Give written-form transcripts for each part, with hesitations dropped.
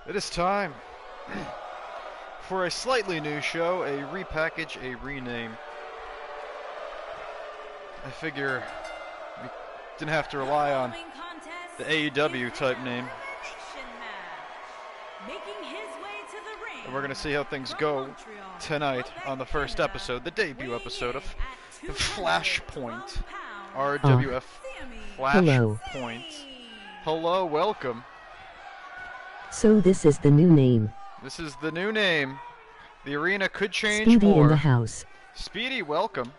It is time for a slightly new show, a repackage, a rename. I figure we didn't have to rely on the AEW type name. And we're going to see how things go tonight on the first episode, the debut episode of FLASHPOINT, RWF FLASHPOINT. Hello, welcome. So this is the new name. This is the new name. The arena could change Speedy more. in the house. Speedy, welcome.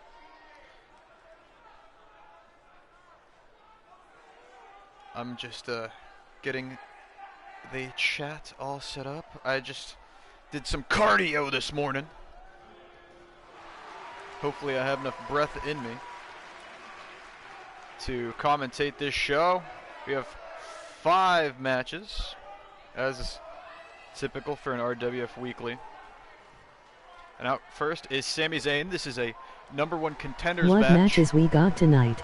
I'm just getting the chat all set up. I just did some cardio this morning. Hopefully I have enough breath in me to commentate this show. We have 5 matches, as is typical for an RWF weekly. And out first is Sami Zayn. This is a #1 contenders match. What matches we got tonight?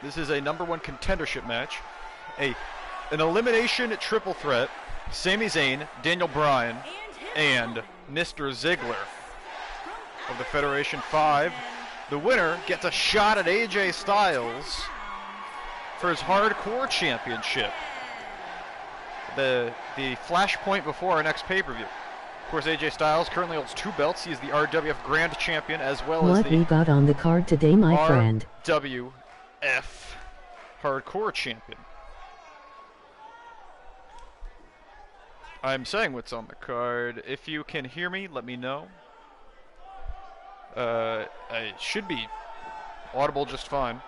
This is a #1 contendership match. An elimination triple threat. Sami Zayn, Daniel Bryan, and Mr. Ziggler of the Federation 5. The winner gets a shot at AJ Styles for his Hardcore Championship. The flashpoint before our next pay-per-view. Of course, AJ Styles currently holds 2 belts. He is the RWF Grand Champion as well as What we got on the card today, my friend? RWF Hardcore Champion. I'm saying what's on the card. If you can hear me, let me know. I should be audible just fine.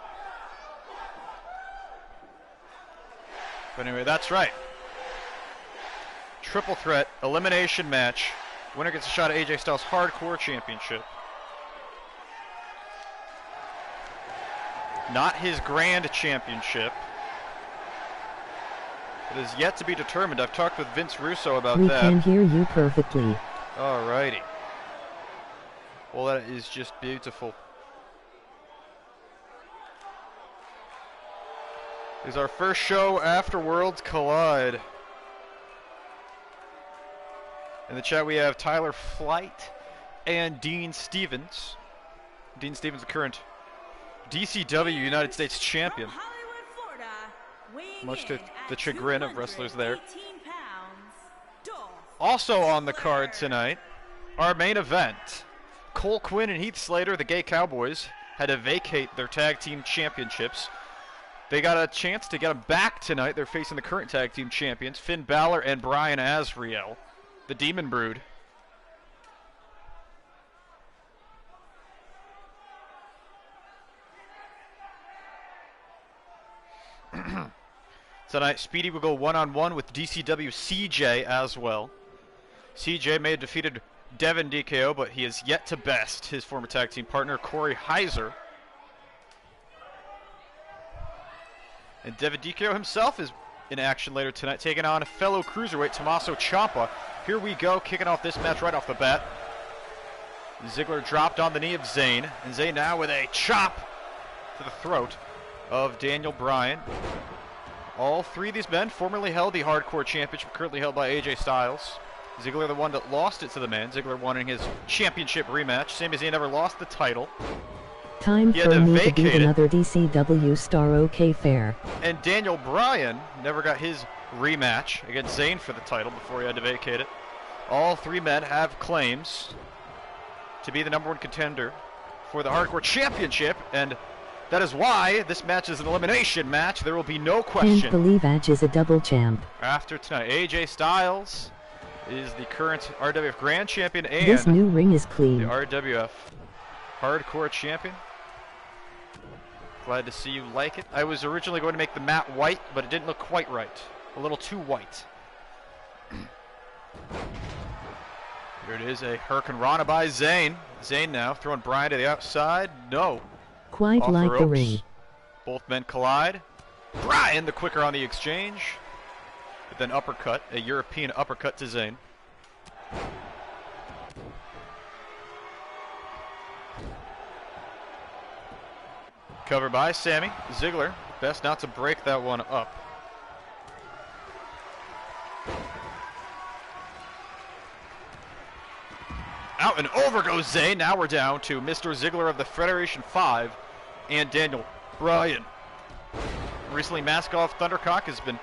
But anyway, that's right. Triple threat elimination match. Winner gets a shot at AJ Styles Hardcore Championship. Not his Grand Championship. It is yet to be determined. I've talked with Vince Russo about that. We can hear you perfectly. Alrighty. Well, that is just beautiful. This is our first show after Worlds Collide. In the chat we have Tyler Flight and Dean Stevens. Dean Stevens, the current DCW United States Champion. Much to the chagrin of wrestlers there. Also on the card tonight, our main event. Cole Quinn and Heath Slater, the Gay Cowboys, had to vacate their tag team championships. They got a chance to get them back tonight. They're facing the current tag team champions, Finn Balor and Brian Azriel, the Demon Brood. Tonight, Speedy will go one-on-one with DCW CJ as well. CJ may have defeated Devin DKO, but he has yet to best his former tag team partner, Corey Heiser. And Devin DKO himself is in action later tonight, taking on fellow cruiserweight Tommaso Ciampa. Here we go, kicking off this match right off the bat. Ziggler dropped on the knee of Zayn, and Zayn now with a chop to the throat of Daniel Bryan. All 3 of these men formerly held the Hardcore Championship, currently held by AJ Styles. Ziggler the one that lost it to the man. Ziggler won in his championship rematch. Sami Zayn never lost the title. Time for me to beat another DCW star. Okay, fair. And Daniel Bryan never got his rematch against Zayn for the title before he had to vacate it. All 3 men have claims to be the #1 contender for the Hardcore Championship, and that is why this match is an elimination match. There will be no question. Can't believe Edge is a double champ. After tonight, AJ Styles is the current RWF Grand Champion and this new ring is clean. the RWF Hardcore Champion. Glad to see you like it. I was originally going to make the mat white, but it didn't look quite right. A little too white. Here it is, a Hurricane Rana by Zayn. Zayn now throwing Bryan to the outside. No. Quite Off like the ropes. ring. Both men collide. Bryan the quicker on the exchange. But then uppercut, a European uppercut to Zayn. Cover by Sami. Ziggler, best not to break that one up. Out and over goes Zayn. Now we're down to Mr. Ziggler of the Federation 5 and Daniel Bryan. Recently, Maskoff Thundercock has been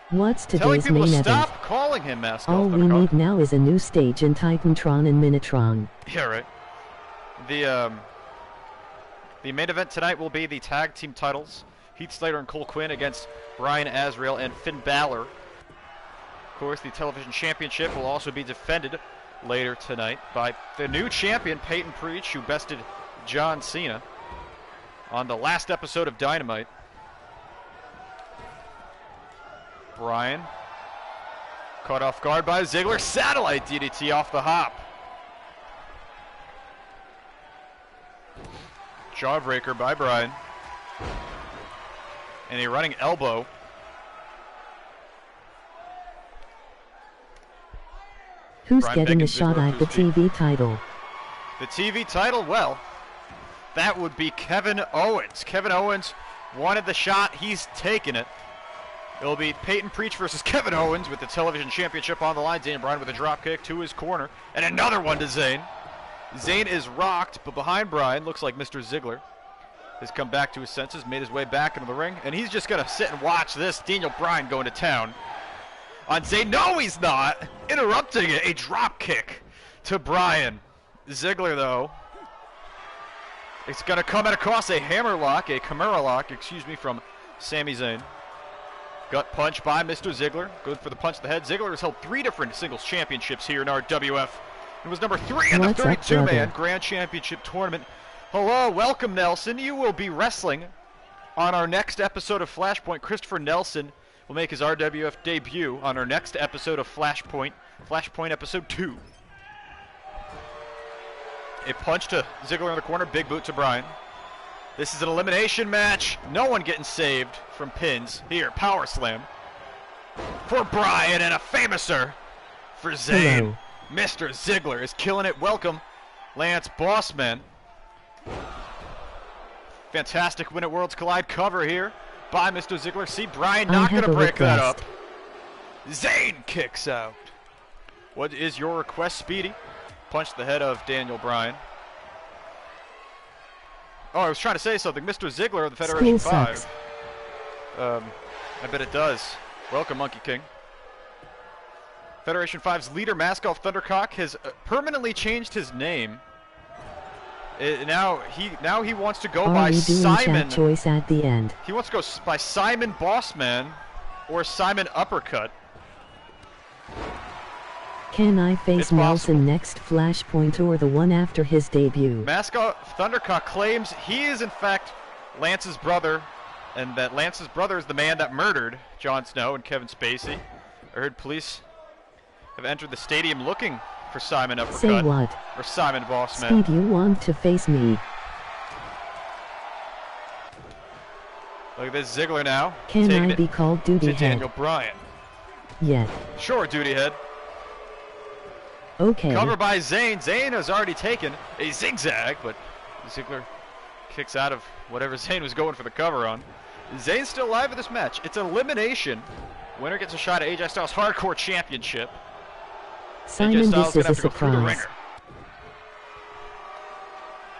What's telling today's people main to event? stop calling him Maskoff All we Thundercock. need now is a new stage in Titantron and Minitron. Yeah, right. The main event tonight will be the tag team titles. Heath Slater and Cole Quinn against Brian Azrael and Finn Balor. Of course, the television championship will also be defended later tonight by the new champion, Peyton Preach, who bested John Cena on the last episode of Dynamite. Brian caught off guard by Ziggler. Satellite DDT off the hop. Jawbreaker by Brian. And a running elbow. Who's Brian getting a beckons shot Ziggler at the to his feet. TV title? The TV title, well, that would be Kevin Owens. Kevin Owens wanted the shot. He's taken it. It'll be Peyton Preach versus Kevin Owens with the television championship on the line. Daniel Bryan with a drop kick to his corner. And another one to Zayn. Zayn is rocked, but behind Bryan, looks like Mr. Ziggler has come back to his senses, made his way back into the ring, and he's just going to sit and watch this. Daniel Bryan going to town on Zayn. No, he's not. Interrupting it. A drop kick to Bryan. Ziggler, though, it's going to come across a hammerlock, a Kimura lock, from Sami Zayn. Gut punch by Mr. Ziggler. Good for the punch to the head. Ziggler has held 3 different singles championships here in our WF. It was number 3 in the 32-man Grand Championship Tournament. Hello, welcome, Nelson. You will be wrestling on our next episode of Flashpoint. Christopher Nelson will make his RWF debut on our next episode of Flashpoint, Flashpoint Episode 2. A punch to Ziggler in the corner, big boot to Bryan. This is an elimination match. No one getting saved from pins. Here, power slam for Bryan and a famouser for Zayn. Hello. Mr. Ziggler is killing it. Welcome, Lance Bossman. Fantastic Win at Worlds Collide cover here by Mr. Ziggler. See, Bryan not going to break that up. Zayn kicks out. What is your request, Speedy? Punch to the head of Daniel Bryan. Oh, I was trying to say something. Mr. Ziggler of the Federation 5. I bet it does. Welcome, Monkey King. Federation 5's leader, Maskoff Thundercock, has permanently changed his name. Now he wants to go by Simon. Choice at the end. He wants to go by Simon Bossman or Simon Uppercut. Can I face Nelson next Flashpoint or the one after his debut? Maskoff Thundercock claims he is in fact Lance's brother, and that Lance's brother is the man that murdered Jon Snow and Kevin Spacey. I heard police have entered the stadium looking for Simon Uppercut. Say what? Or Simon Bossman. Speed, you want to face me? Look at this Ziggler now. Can I be called Duty Head? Daniel Bryan. Yet. Sure, Duty Head. Okay. Cover by Zayn. Zayn has already taken a zigzag, but Ziggler kicks out of whatever Zayn was going for the cover on. Zayn's still alive in this match. It's elimination. Winner gets a shot at AJ Styles Hardcore Championship. Simon, this is a surprise.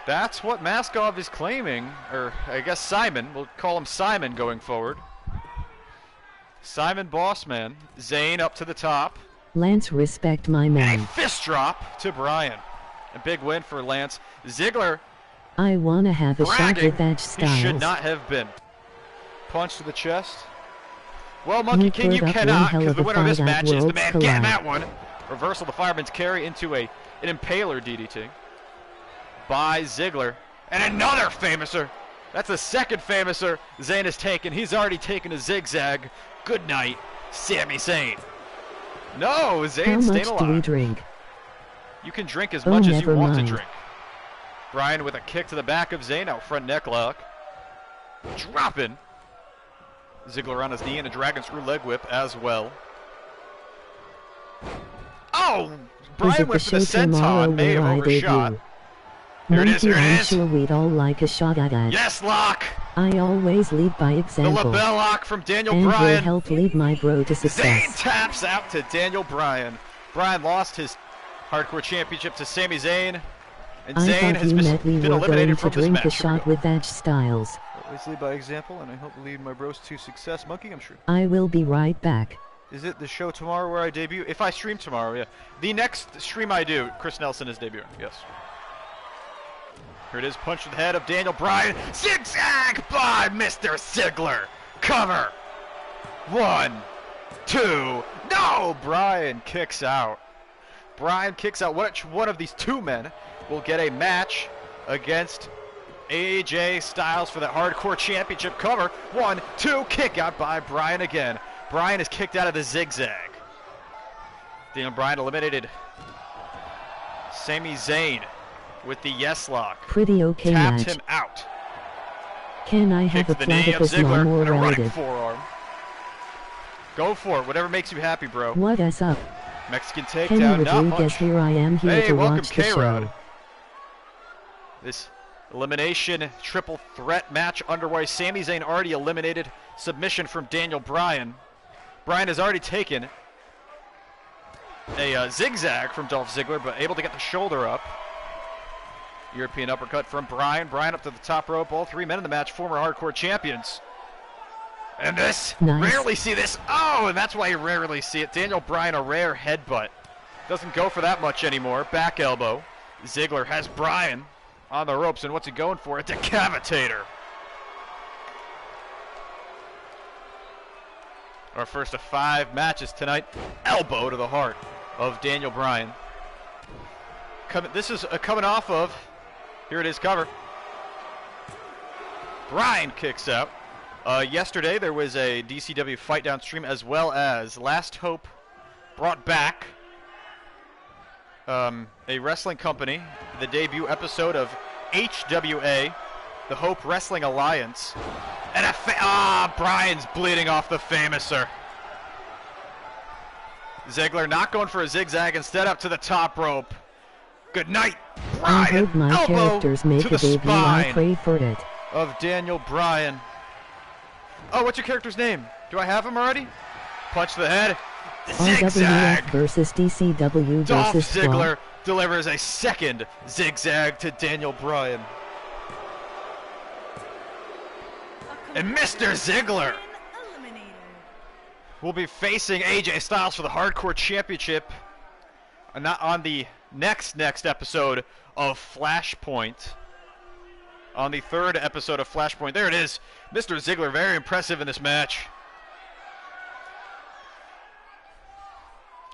That's what Maskoff is claiming, or I guess Simon. We'll call him Simon going forward. Simon Bossman. Zayn up to the top. Lance, respect my man. A fist drop to Bryan. A big win for Lance. Ziggler. I wanna have a shot with that Styles. He should not have been. Punch to the chest. Well, Monkey King, you cannot, because the winner of this match is the man getting that one. Reversal the fireman's carry into an impaler DDT by Ziggler. And another famouser. That's the second famouser Zayn has taken. He's already taken a zigzag. Good night, Sami Zayn. No, Zayn's staying alive. How much do we drink? You can drink as much as you want to drink. Bryan with a kick to the back of Zayn, out front neck lock. Dropping. Ziggler on his knee and a dragon screw leg whip as well. Oh! Bryan went for the senton, may have overshot. There it is, there it is. I'm sure we'd all like a shot at that. Yes, lock! I always lead by example. The lapel lock from Daniel and Bryan. will help lead my bro to success. Zayn taps out to Daniel Bryan. Bryan lost his Hardcore Championship to Sami Zayn. And I Zayn thought has you meant we been were going eliminated to from this drink a match. shot with Edge Styles. Always lead by example, and I hope to lead my bros to success. Monkey, I'm sure. I will be right back. Is it the show tomorrow where I debut? If I stream tomorrow, yeah. The next stream I do, Chris Nelson is debuting, yes. Here it is, punch to the head of Daniel Bryan. Zigzag by Mr. Ziggler. Cover. 1, 2, no! Bryan kicks out. Bryan kicks out. Which one of these two men will get a match against AJ Styles for the Hardcore Championship cover? 1, 2, kick out by Bryan again. Bryan is kicked out of the zigzag. Daniel Bryan eliminated Sami Zayn with the yes lock. Pretty okay Tapped match. him out. Can I have Kicked a the knee of platypus Ziggler lawnmower and a running related? forearm. Go for it. Whatever makes you happy, bro. What is up? Mexican Kenny takedown. Not Rodriguez, much. here I am here Hey, to welcome, watch the K-Rod. show. This elimination triple threat match underway. Sami Zayn already eliminated. Submission from Daniel Bryan. Bryan has already taken a zigzag from Dolph Ziggler, but able to get the shoulder up. European uppercut from Bryan. Bryan up to the top rope. All three men in the match, former Hardcore champions. And this, nice. Rarely see this. Oh, and that's why you rarely see it. Daniel Bryan, a rare headbutt. Doesn't go for that much anymore. Back elbow. Ziggler has Bryan on the ropes, and what's he going for? A decapitator. Our first of 5 matches tonight. Elbow to the heart of Daniel Bryan. This is coming off of, here it is, cover. Bryan kicks out. Yesterday there was a DCW Fight Down stream, as well as Last Hope brought back a wrestling company, the debut episode of HWA, the Hope Wrestling Alliance. And Bryan's bleeding off the Famouser. Ziggler not going for a zigzag, instead up to the top rope. Good night, Bryan. I hope my Elbow characters make to a the debut. I spine pray for it. of Daniel Bryan. Oh, what's your character's name? Do I have him already? Punch to the head. Zigzag. RWF versus DCW Dolph versus Ziggler delivers a second zigzag to Daniel Bryan. And Mr. Ziggler will be facing AJ Styles for the Hardcore Championship on the next episode of Flashpoint. On the 3rd episode of Flashpoint. There it is. Mr. Ziggler, very impressive in this match.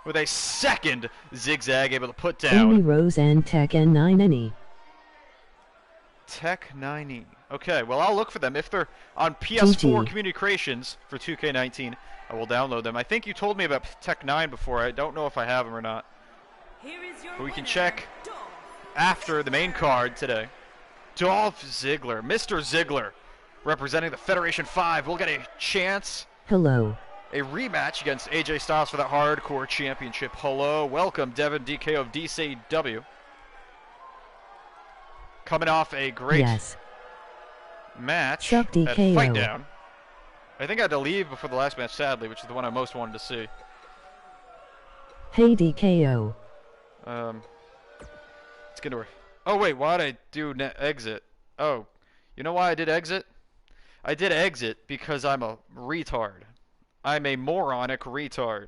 With a second zigzag able to put down. Amy Rose and Tech N9NE. Tech 9E. Okay, well, I'll look for them. If they're on PS4 GG. Community Creations for 2K19, I will download them. I think you told me about Tech 9 before. I don't know if I have them or not. But we can check after the main card today. Dolph Ziggler, Mr. Ziggler, representing the Federation 5, will get a chance. Hello. A rematch against AJ Styles for the Hardcore Championship. Hello, welcome, Devin DK of DCW. Coming off a great match Suck at DKO. Fight Down. I think I had to leave before the last match, sadly, which is the one I most wanted to see. Hey DKO. It's gonna work. Oh wait, why did I do exit? Oh, you know why I did exit? I did exit because I'm a retard. I'm a moronic retard.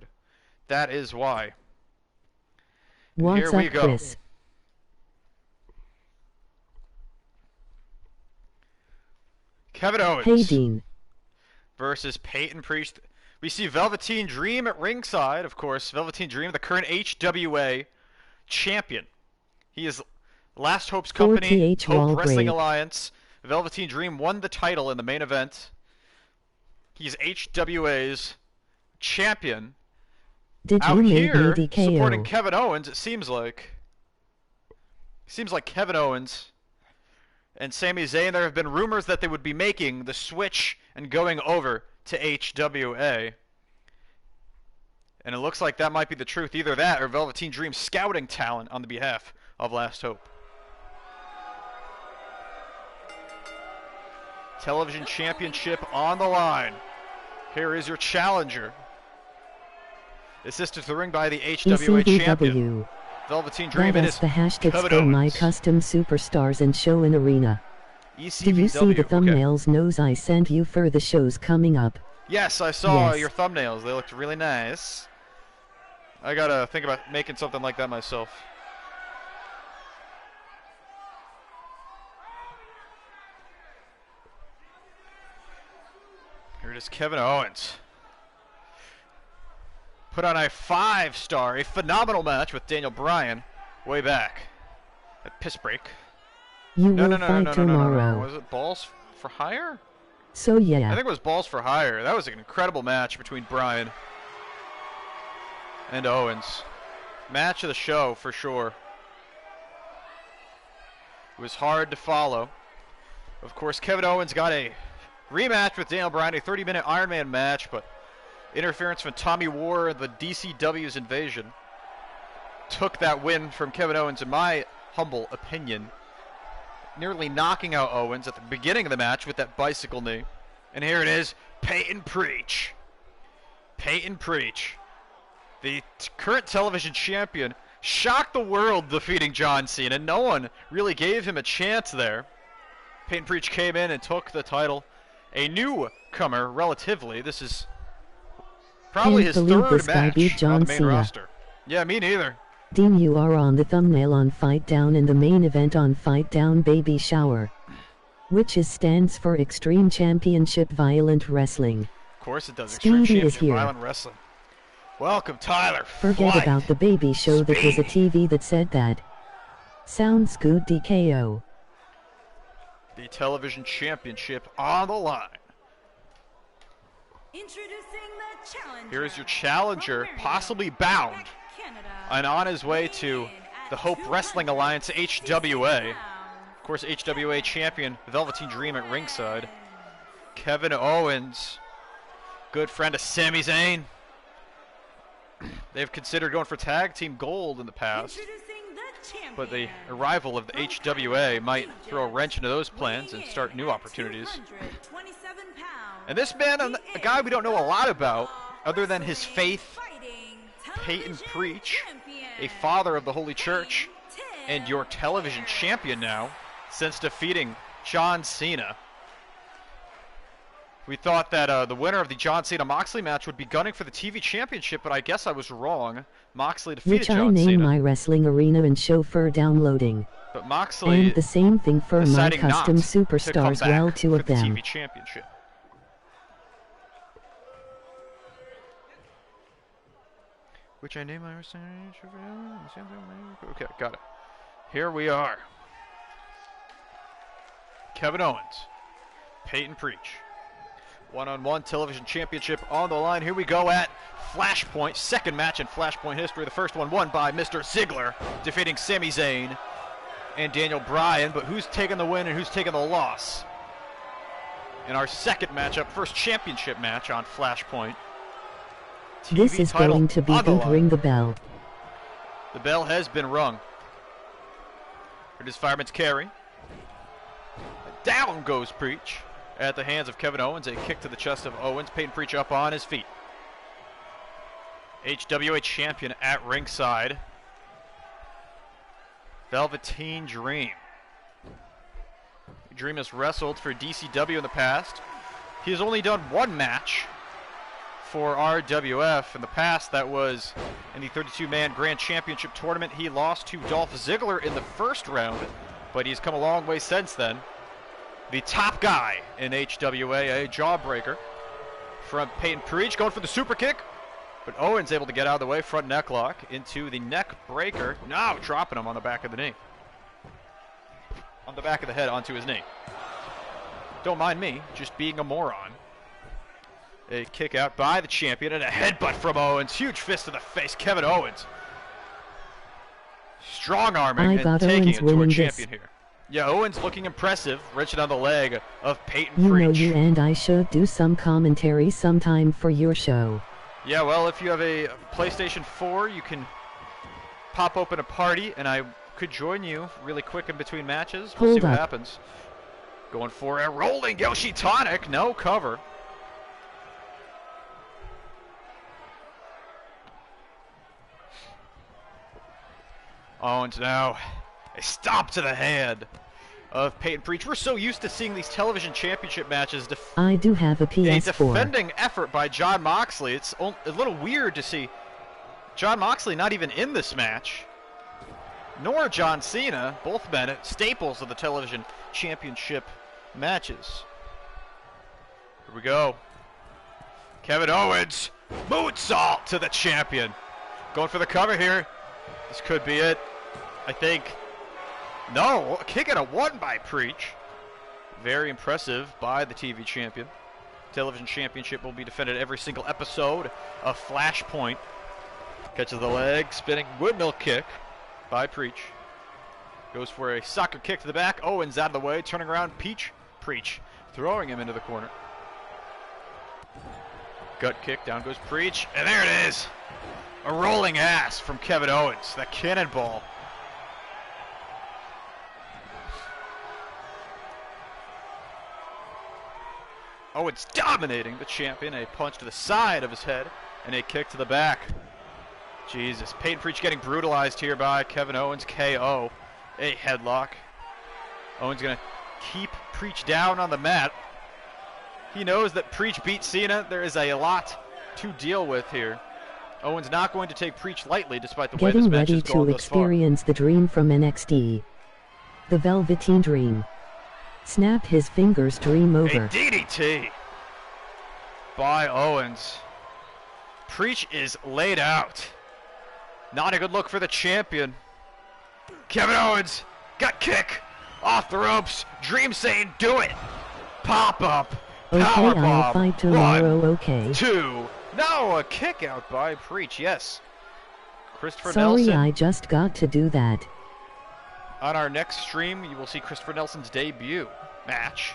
That is why. What's here we up, go. Chris? Kevin Owens Hey Dean. versus Peyton Priest. We see Velveteen Dream at ringside, of course. Velveteen Dream, the current HWA champion. He is Last Hope's company, 4TH Hope Wrestling Walgrave. Alliance. Velveteen Dream won the title in the main event. He's HWA's champion. Did you Out make here, me DKO? supporting Kevin Owens, it seems like. Kevin Owens and Sami Zayn, there have been rumors that they would be making the switch and going over to HWA. And it looks like that might be the truth. Either that or Velveteen Dream scouting talent on the behalf of Last Hope. Television Championship on the line. Here is your challenger. Assisted to the ring by the HWA champion. ECW. Velveteen Dream and his the hashtag Kevin spill my Owens. custom superstars and show in arena. ECVW. Do you see the thumbnails Okay. Nose I sent you for the shows coming up? Yes, I saw Yes. your thumbnails. They looked really nice. I gotta think about making something like that myself. Here it is, Kevin Owens. Put on a 5-star, a phenomenal match with Daniel Bryan way back at Piss Break. You will fight tomorrow. Was it Balls for Hire? So yeah. I think it was Balls for Hire. That was an incredible match between Bryan and Owens. Match of the show for sure. It was hard to follow. Of course, Kevin Owens got a rematch with Daniel Bryan, a 30-minute Iron Man match, but interference from Tommy War and the DCW's invasion took that win from Kevin Owens, in my humble opinion, nearly knocking out Owens at the beginning of the match with that bicycle knee. And here it is, Peyton Preach. Peyton Preach, the current television champion, shocked the world defeating John Cena. No one really gave him a chance there. Peyton Preach came in and took the title. A newcomer, relatively. This is probably his third match on the main roster. Yeah, me neither. Dean, you are on the thumbnail on Fight Down and the main event on Fight Down Baby Shower, which stands for Extreme Championship Violent Wrestling. Of course it does. Speedy Extreme is Championship here. Violent Wrestling. Welcome, Tyler. Forget about the baby show. That was a TV that said that. Sounds good, DKO. The television championship on the line. Introducing the challenger. Here is your challenger, possibly bound, and on his way to the Hope Wrestling Alliance, HWA. Of course, HWA champion, Velveteen Dream at ringside. Kevin Owens, good friend of Sami Zayn. They've considered going for tag team gold in the past, but the arrival of the HWA might throw a wrench into those plans and start new opportunities. And this man, a guy we don't know a lot about, other than his faith, Peyton Preach, a father of the Holy Church, and your television champion now, since defeating John Cena. We thought that the winner of the John Cena-Moxley match would be gunning for the TV championship, but I guess I was wrong. Moxley defeated John Cena. Which I named my wrestling arena and show for downloading. But Moxley, and the same thing for my custom superstars, well, two of them. TV championship. Which I named my wrestling arena. Okay, got it. Here we are. Kevin Owens, Peyton Preach. One-on-one television championship on the line. Here we go at Flashpoint. Second match in Flashpoint history. The first one won by Mr. Ziggler, defeating Sami Zayn and Daniel Bryan. But who's taking the win and who's taking the loss? In our second matchup, first championship match on Flashpoint. TV this is going to be good. Ring the bell. The bell has been rung. It is Fireman's Carry. Down goes Preach at the hands of Kevin Owens. A kick to the chest of Owens. Peyton Preach up on his feet. HWA champion at ringside. Velveteen Dream. Dream has wrestled for DCW in the past. He has only done one match for RWF in the past. That was in the 32-man Grand Championship tournament. He lost to Dolph Ziggler in the first round, but he's come a long way since then. The top guy in HWA, a jawbreaker from Peyton Preach, going for the super kick, but Owens able to get out of the way. Front neck lock into the neck breaker. Now dropping him on the back of the knee. On the back of the head onto his knee. Don't mind me, just being a moron. A kick out by the champion and a headbutt from Owens. Huge fist to the face. Kevin Owens. Strong arming and taking it to our champion here. Yeah, Owens looking impressive, reaching on the leg of Peyton Preach. You know you and I should do some commentary sometime for your show. Yeah, well, if you have a PlayStation 4, you can pop open a party, and I could join you really quick in between matches. We'll see what happens. Going for a rolling Yoshi Tonic. No cover. Owens now a stomp to the head of Peyton Preach. We're so used to seeing these television championship matches. I do have a PS4. A defending effort by Jon Moxley. It's a little weird to see Jon Moxley not even in this match, nor John Cena, both men staples of the television championship matches. Here we go. Kevin Owens, moonsault to the champion. Going for the cover here. This could be it, I think. No, a kick out of one by Preach. Very impressive by the TV champion. Television championship will be defended every single episode of Flashpoint. Catches the leg, spinning windmill kick by Preach. Goes for a soccer kick to the back. Owens out of the way, turning around. Preach, throwing him into the corner. Gut kick, down goes Preach, and there it is. A rolling ass from Kevin Owens, that cannonball. Owens dominating the champion. A punch to the side of his head and a kick to the back. Jesus, Peyton Preach getting brutalized here by Kevin Owens. KO. A headlock. Owens going to keep Preach down on the mat. He knows that Preach beat Cena. There is a lot to deal with here. Owens not going to take Preach lightly despite the way this match is going thus far. Getting ready to experience the dream from NXT. The Velveteen Dream. Snap his fingers, dream over. A DDT by Owens. Preach is laid out. Not a good look for the champion. Kevin Owens, gut kick, off the ropes. Dream saying, do it. Pop up. Okay, Power I'll bomb. fight tomorrow, 1, okay. 2. No, a kick out by Preach, yes. Christopher Sorry, Nelson. I just got to do that. On our next stream, you will see Christopher Nelson's debut match.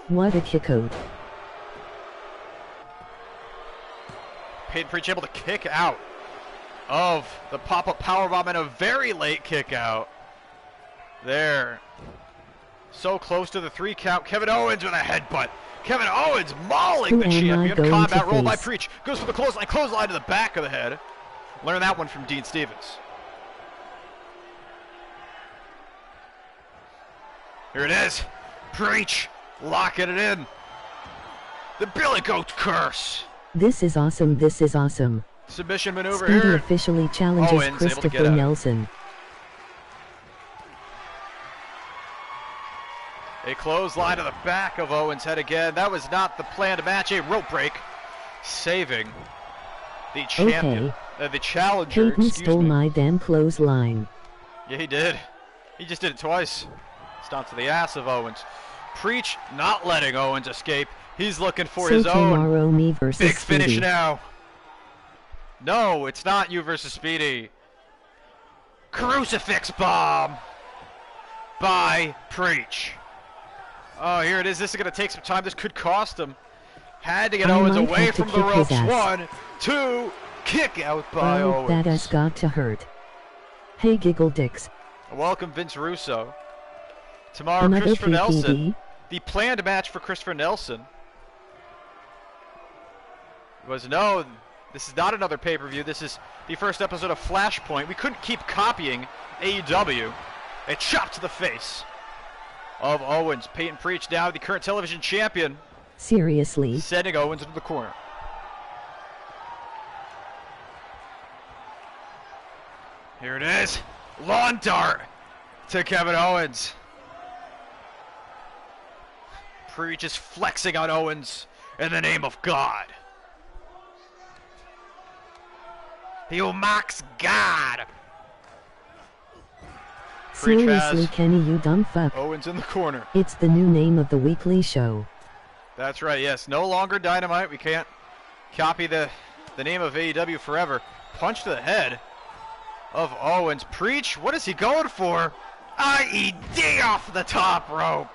What a kick out. Peyton Preach able to kick out of the pop-up powerbomb and a very late kick out. There. So close to the 3 count. Kevin Owens with a headbutt. Kevin Owens mauling the champion. Combat roll by Preach. Goes for the clothesline to the back of the head. Learn that one from Dean Stevens. Here it is. Preach locking it in. The Billy Goat curse. This is awesome. This is awesome. Submission maneuver Speedy here. officially challenges Owens Christopher Nelson. A clothesline to the back of Owens' head again. That was not the planned match. A rope break, saving the champion, the challenger. Peyton stole my damn clothesline. Yeah, he did. He just did it twice. Stomp to the ass of Owens. Preach not letting Owens escape. He's looking for his own me versus big finish Speedy. now. No, it's not you versus Speedy. Crucifix bomb by Preach. Oh, here it is. This is going to take some time. This could cost him. Had to get Owens away from the ropes. 1, 2, kick out by Owens. That has got to hurt. Hey, giggle dicks. Welcome, Vince Russo. Tomorrow, Another Christopher Nelson. PPD? The planned match for Christopher Nelson was, no, this is not another pay-per-view. This is the first episode of Flashpoint. We couldn't keep copying AEW. A chop to the face of Owens. Peyton Preach now the current television champion. Seriously? Sending Owens into the corner. Here it is. Lawn dart to Kevin Owens. Preach is flexing on Owens in the name of God. He mocks God. Seriously, Kenny, you dumb fuck. Owens in the corner. It's the new name of the weekly show. That's right, yes. No longer Dynamite. We can't copy the name of AEW forever. Punch to the head of Owens. Preach, what is he going for? IED off the top rope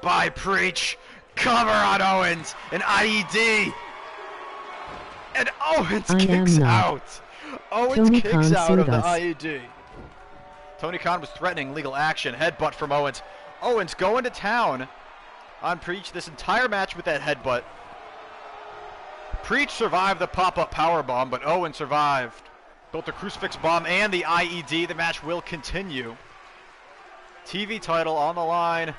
by Preach. Cover on Owens. An IED. And Owens kicks out. Owens kicks out of the IED. Tony Khan was threatening legal action. Headbutt from Owens. Owens going to town on Preach this entire match with that headbutt. Preach survived the pop-up powerbomb, but Owens survived Both the crucifix bomb and the IED. The match will continue. TV title on the line.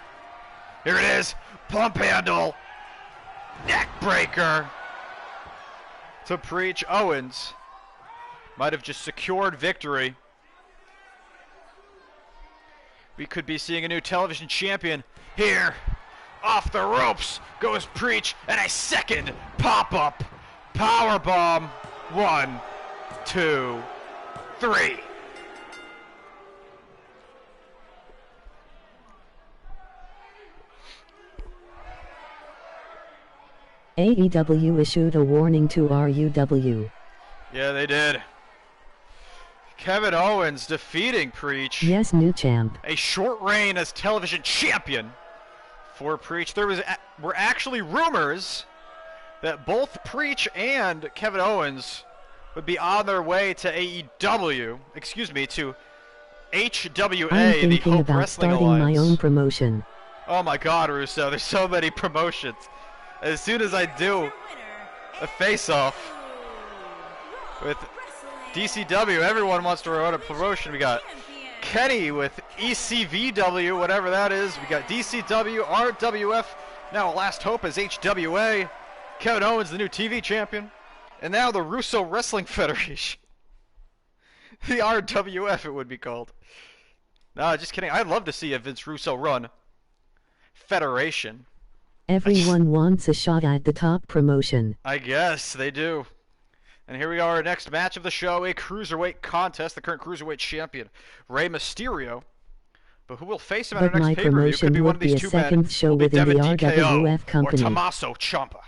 Here it is. Pump handle. Neck breaker. To Preach. Owens might have just secured victory. We could be seeing a new television champion here. Off the ropes goes Preach, and a second pop-up power bomb. 1, 2, 3. AEW issued a warning to RUW. Yeah, they did. Kevin Owens defeating Preach. Yes, new champ. A short reign as television champion for Preach. There were actually rumors that both Preach and Kevin Owens would be on their way to AEW. Excuse me, to HWA, I'm the thinking Hope about Wrestling starting Alliance. my own promotion. Oh my God, Russo! There's so many promotions. As soon as I do a face-off with DCW, everyone wants to run a promotion. We got Kenny with ECVW, whatever that is. We got DCW, RWF. Now Last Hope is HWA. Kevin Owens, the new TV champion. And now the Russo Wrestling Federation. The RWF, it would be called. No, just kidding. I'd love to see a Vince Russo run federation. Everyone wants a shot at the top promotion. I guess they do. And here we are, our next match of the show, a cruiserweight contest. The current cruiserweight champion, Rey Mysterio. But who will face him at our next pay-per-view? Could be one of these two men. Show Will be within Devin the DKO RWF company. or Tommaso Ciampa.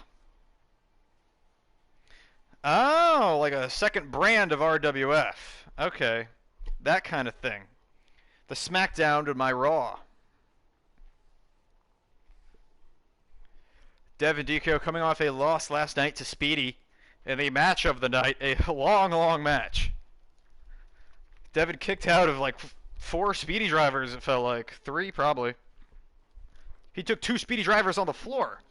Oh, like a second brand of RWF. Okay, that kind of thing. The SmackDown to my Raw. Devin DKO coming off a loss last night to Speedy in the match of the night, a long, long match. Devin kicked out of like 4 Speedy drivers, it felt like. 3 probably. He took 2 Speedy drivers on the floor.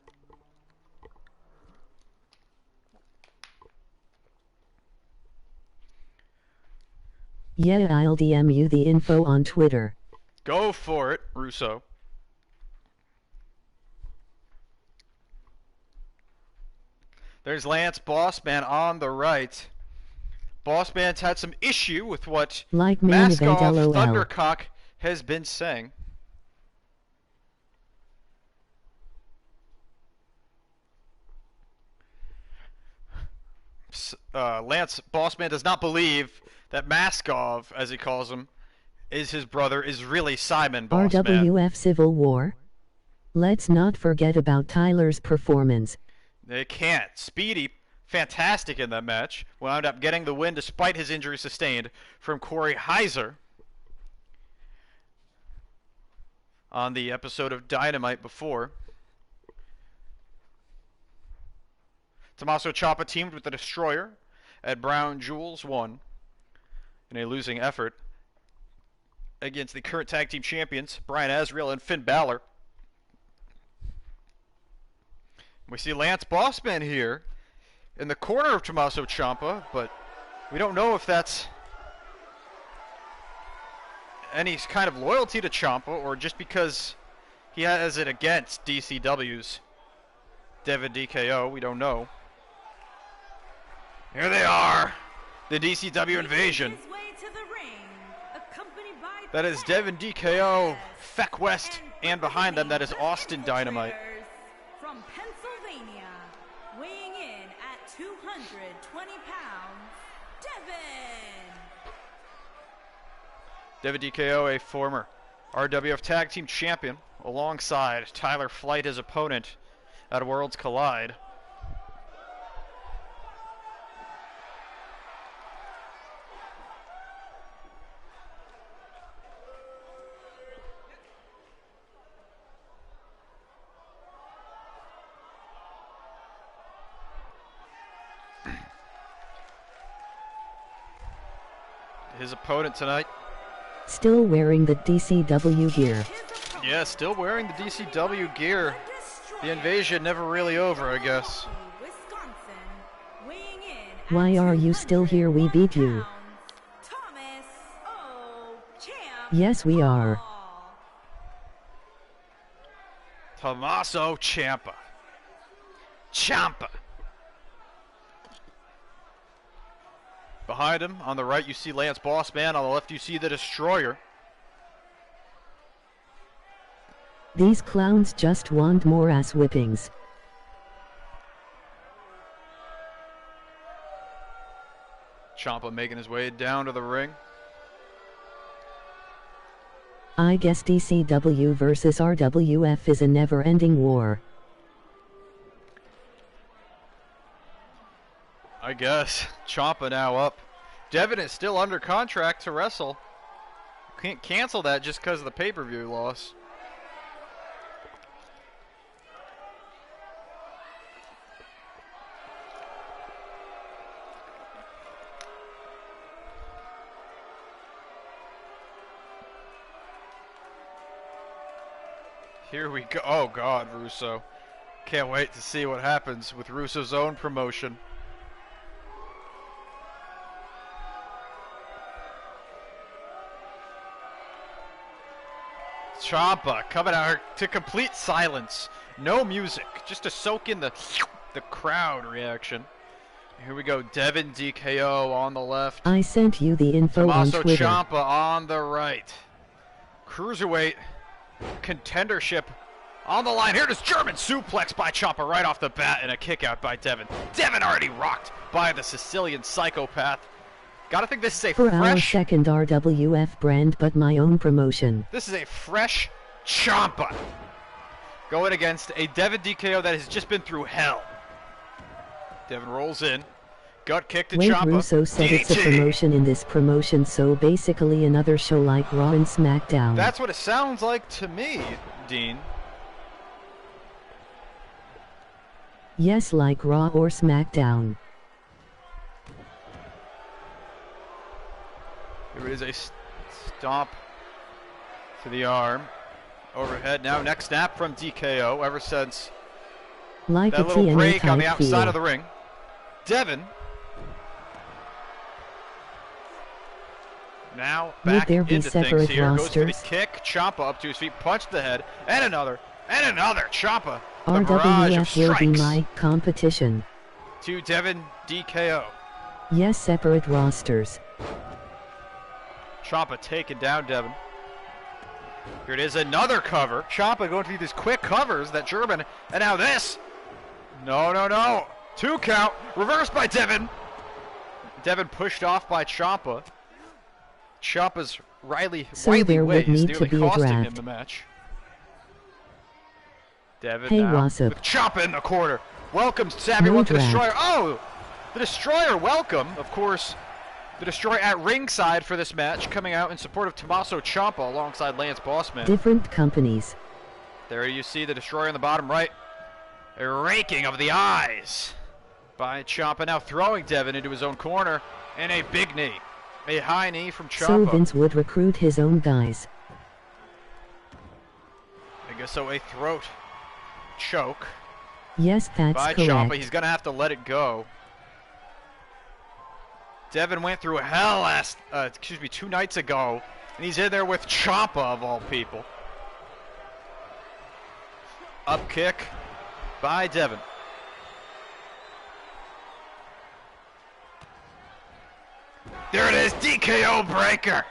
Yeah, I'll DM you the info on Twitter. Go for it, Russo. There's Lance Bossman on the right. Bossman's had some issue with what Like main event Maskoff LOL. Thundercock has been saying. Lance Bossman does not believe that Maskov, as he calls him, is his brother, is really Simon Bossman. RWF Civil War. Let's not forget about Tyler's performance. They can't. Speedy, fantastic in that match, wound up getting the win despite his injury sustained from Corey Heiser on the episode of Dynamite before. Tommaso Ciampa teamed with the Destroyer at Brown Jewels 1 in a losing effort against the current tag team champions, Brian Azrael and Finn Balor. We see Lance Bossman here in the corner of Tommaso Ciampa, but we don't know if that's any kind of loyalty to Ciampa or just because he has it against DCW's Devin DKO. We don't know. Here they are, the DCW invasion. That is Devin DKO, Feck West, and behind them that is Austin Dynamite. From Pennsylvania, weighing in at 220 pounds, Devin. Devin DKO, a former RWF Tag Team Champion, alongside Tyler Flight, his opponent, at Worlds Collide. His opponent tonight. Still wearing the DCW gear. Yeah, still wearing the DCW gear. The invasion never really over, I guess. Why are you still here? We beat you. Yes, we are. Tommaso Ciampa. Ciampa. Behind him, on the right, you see Lance Bossman. On the left, you see the Destroyer. These clowns just want more ass whippings. Ciampa making his way down to the ring. I guess DCW versus RWF is a never-ending war. I guess. Ciampa now up. Devin is still under contract to wrestle. Can't cancel that just because of the pay-per-view loss. Here we go. Oh, God, Russo. Can't wait to see what happens with Russo's own promotion. Ciampa coming out here to complete silence. No music, just to soak in the crowd reaction. Here we go. Devin DKO on the left. I sent you the info on Tommaso Twitter. Ciampa on the right. Cruiserweight contendership on the line. Here it is, German suplex by Ciampa right off the bat and a kick out by Devin. Devin already rocked by the Sicilian psychopath. Gotta think this is a For our fresh... second RWF brand but my own promotion. This is a fresh Ciampa going against a Devin DKO that has just been through hell. Devin rolls in. Gut kick to Wade Ciampa. Russo said it's a DDT. promotion in this promotion, so basically another show like Raw and SmackDown. That's what it sounds like to me, Dean. Yes, like Raw or SmackDown. There is a stomp to the arm. Overhead now, next snap from DKO ever since Like that a little TNA break on the type outside feel. of the ring. Devin now Would back there be into things separate here. Goes for the rosters? kick. Ciampa up to his feet, punch to the head, and another. Ciampa. The barrage of RWF will be strikes my competition. to Devin DKO. Yes, separate rosters. Ciampa taking down Devin. Here it is, another cover. Ciampa going through these quick covers, that German, and now this. No. 2 count, reversed by Devin. Devin pushed off by Ciampa. Ciampa's wily there ways would need nearly to be a costing him draft. the match. Devin Hey, now what's up? with Ciampa in the corner. Welcomes everyone No to the draft. Destroyer. Oh, the Destroyer welcome, of course. The Destroyer at ringside for this match, coming out in support of Tommaso Ciampa alongside Lance Bossman. Different companies. There you see the Destroyer in the bottom right. A raking of the eyes by Ciampa, now throwing Devin into his own corner, and a big knee. A high knee from So Ciampa. Vince would recruit his own guys. I guess so, a throat choke Yes, that's by correct. Ciampa. He's going to have to let it go. Devin went through hell 2 nights ago, and he's in there with Ciampa of all people. Up kick by Devin. There it is, DKO breaker.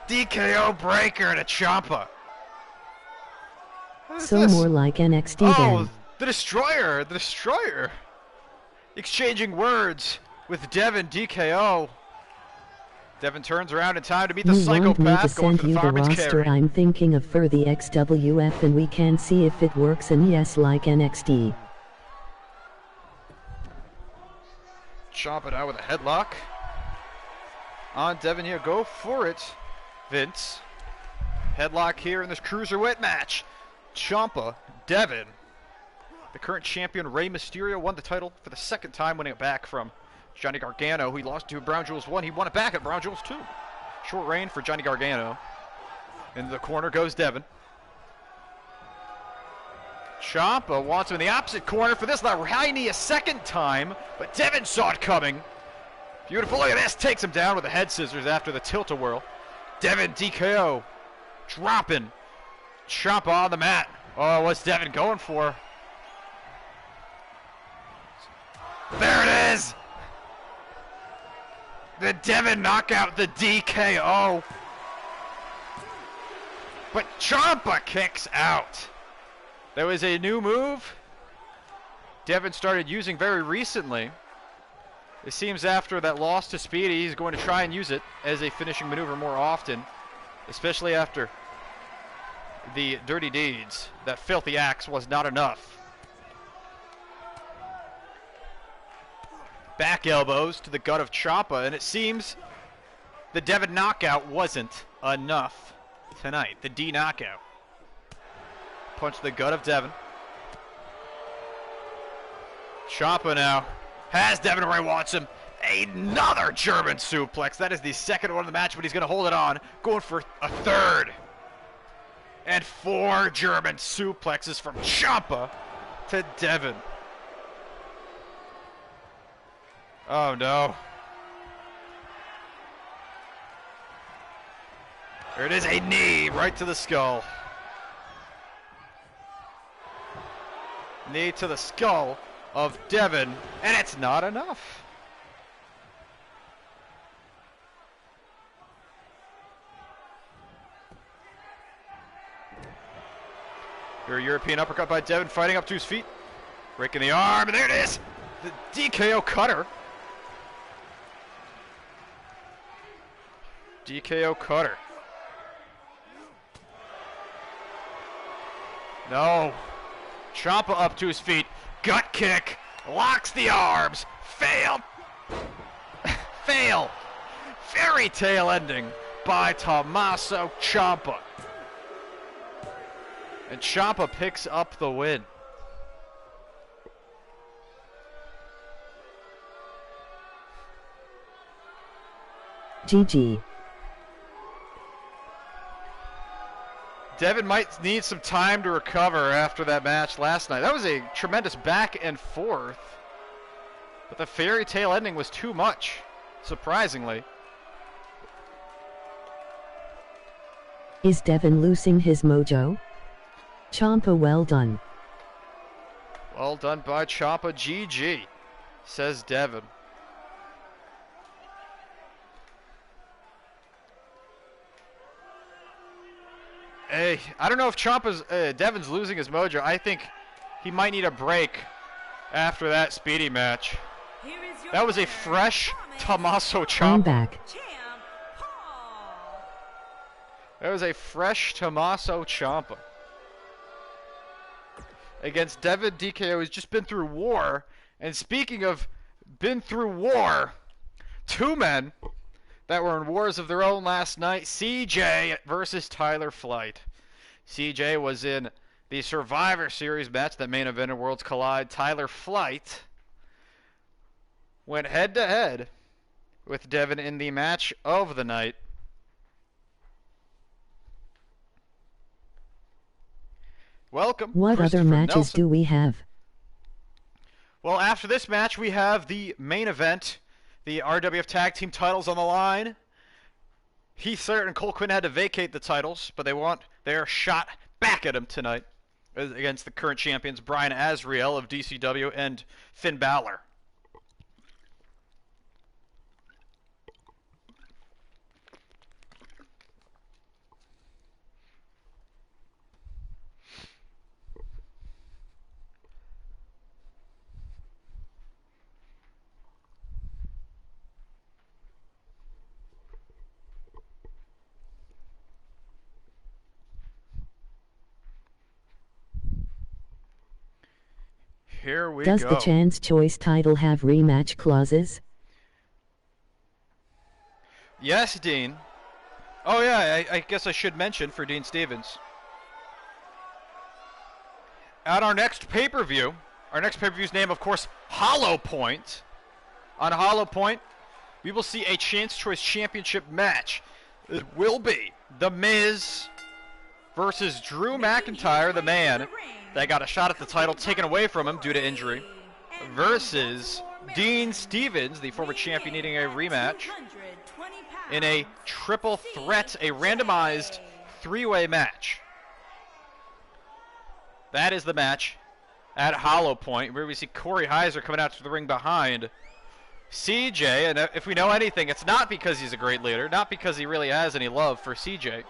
DKO breaker to Ciampa. What is So this? more like NXT Oh, then. the Destroyer. Exchanging words with Devin DKO. Devin turns around in time to meet the You want me to psychopath going send for the you the fireman's roster carry. I'm thinking of for the XWF and we can see if it works, and yes, like NXT. Ciampa now with a headlock on Devin here. Go for it, Vince. Headlock here in this cruiserweight match. Ciampa, Devin. The current champion Rey Mysterio won the title for the second time, winning it back from Johnny Gargano, who he lost to Brown Jewels 1. He won it back at Brown Jewels 2. Short reign for Johnny Gargano. In the corner goes Devin. Ciampa wants him in the opposite corner for this high knee a second time, but Devin saw it coming. Beautiful, look at this, takes him down with the head scissors after the tilt-a-whirl. Devin DKO dropping Ciampa on the mat. Oh, what's Devin going for? There it is! The Devin knockout, the DKO. But Ciampa kicks out. There was a new move Devin started using very recently. It seems after that loss to Speedy, he's going to try and use it as a finishing maneuver more often, especially after the dirty deeds. That filthy axe was not enough. Back elbows to the gut of Ciampa, and it seems the Devin knockout wasn't enough tonight. The D knockout. Punch to the gut of Devin. Ciampa now has Devin where he wants him. Another German suplex. That is the second one of the match, but he's going to hold it on. Going for a third. And 4 German suplexes from Ciampa to Devin. Oh no. There it is, a knee right to the skull. Knee to the skull of Devin, and it's not enough. Your European uppercut by Devin, fighting up to his feet. Breaking the arm, and there it is. The DKO cutter. DKO cutter. No. Ciampa up to his feet. Gut kick. Locks the arms. Failed. Fail. Fairy tale ending by Tommaso Ciampa. And Ciampa picks up the win. GG. Devin might need some time to recover after that match last night. That was a tremendous back and forth. But the fairy tale ending was too much, surprisingly. Is Devin losing his mojo? Ciampa, well done. Well done by Ciampa. GG, says Devin. Hey, I don't know if Devin's losing his mojo. I think he might need a break after that Speedy match. That was a fresh Tommaso Ciampa. I'm back. That was a fresh Tommaso Ciampa against Devin DKO, who's just been through war. And speaking of been through war, 2 men that were in wars of their own last night. CJ versus Tyler Flight. CJ was in the Survivor Series match that main event in Worlds Collide. Tyler Flight went head-to-head with Devin in the match of the night. Welcome. What other matches Nelson. do we have? Well, after this match, we have the main event. The RWF Tag Team titles on the line. Heath Slater and Cole Quinn had to vacate the titles, but they want their shot back at them tonight against the current champions, Brian Azriel of DCW and Finn Balor. Here we Does go. the Chance Choice title have rematch clauses? Yes, Dean. Oh, yeah, I guess I should mention for Dean Stevens. At our next pay-per-view, our next pay-per-view's name, of course, Hollow Point. On Hollow Point, we will see a Chance Choice Championship match. It will be The Miz versus Drew McIntyre, the man that got a shot at the title taken away from him due to injury, versus Dean Stevens, the former champion, needing a rematch in a triple threat, a randomized three-way match. That is the match at Hollow Point, where we see Corey Heiser coming out to the ring behind CJ. And if we know anything, it's not because he's a great leader, not because he really has any love for CJ.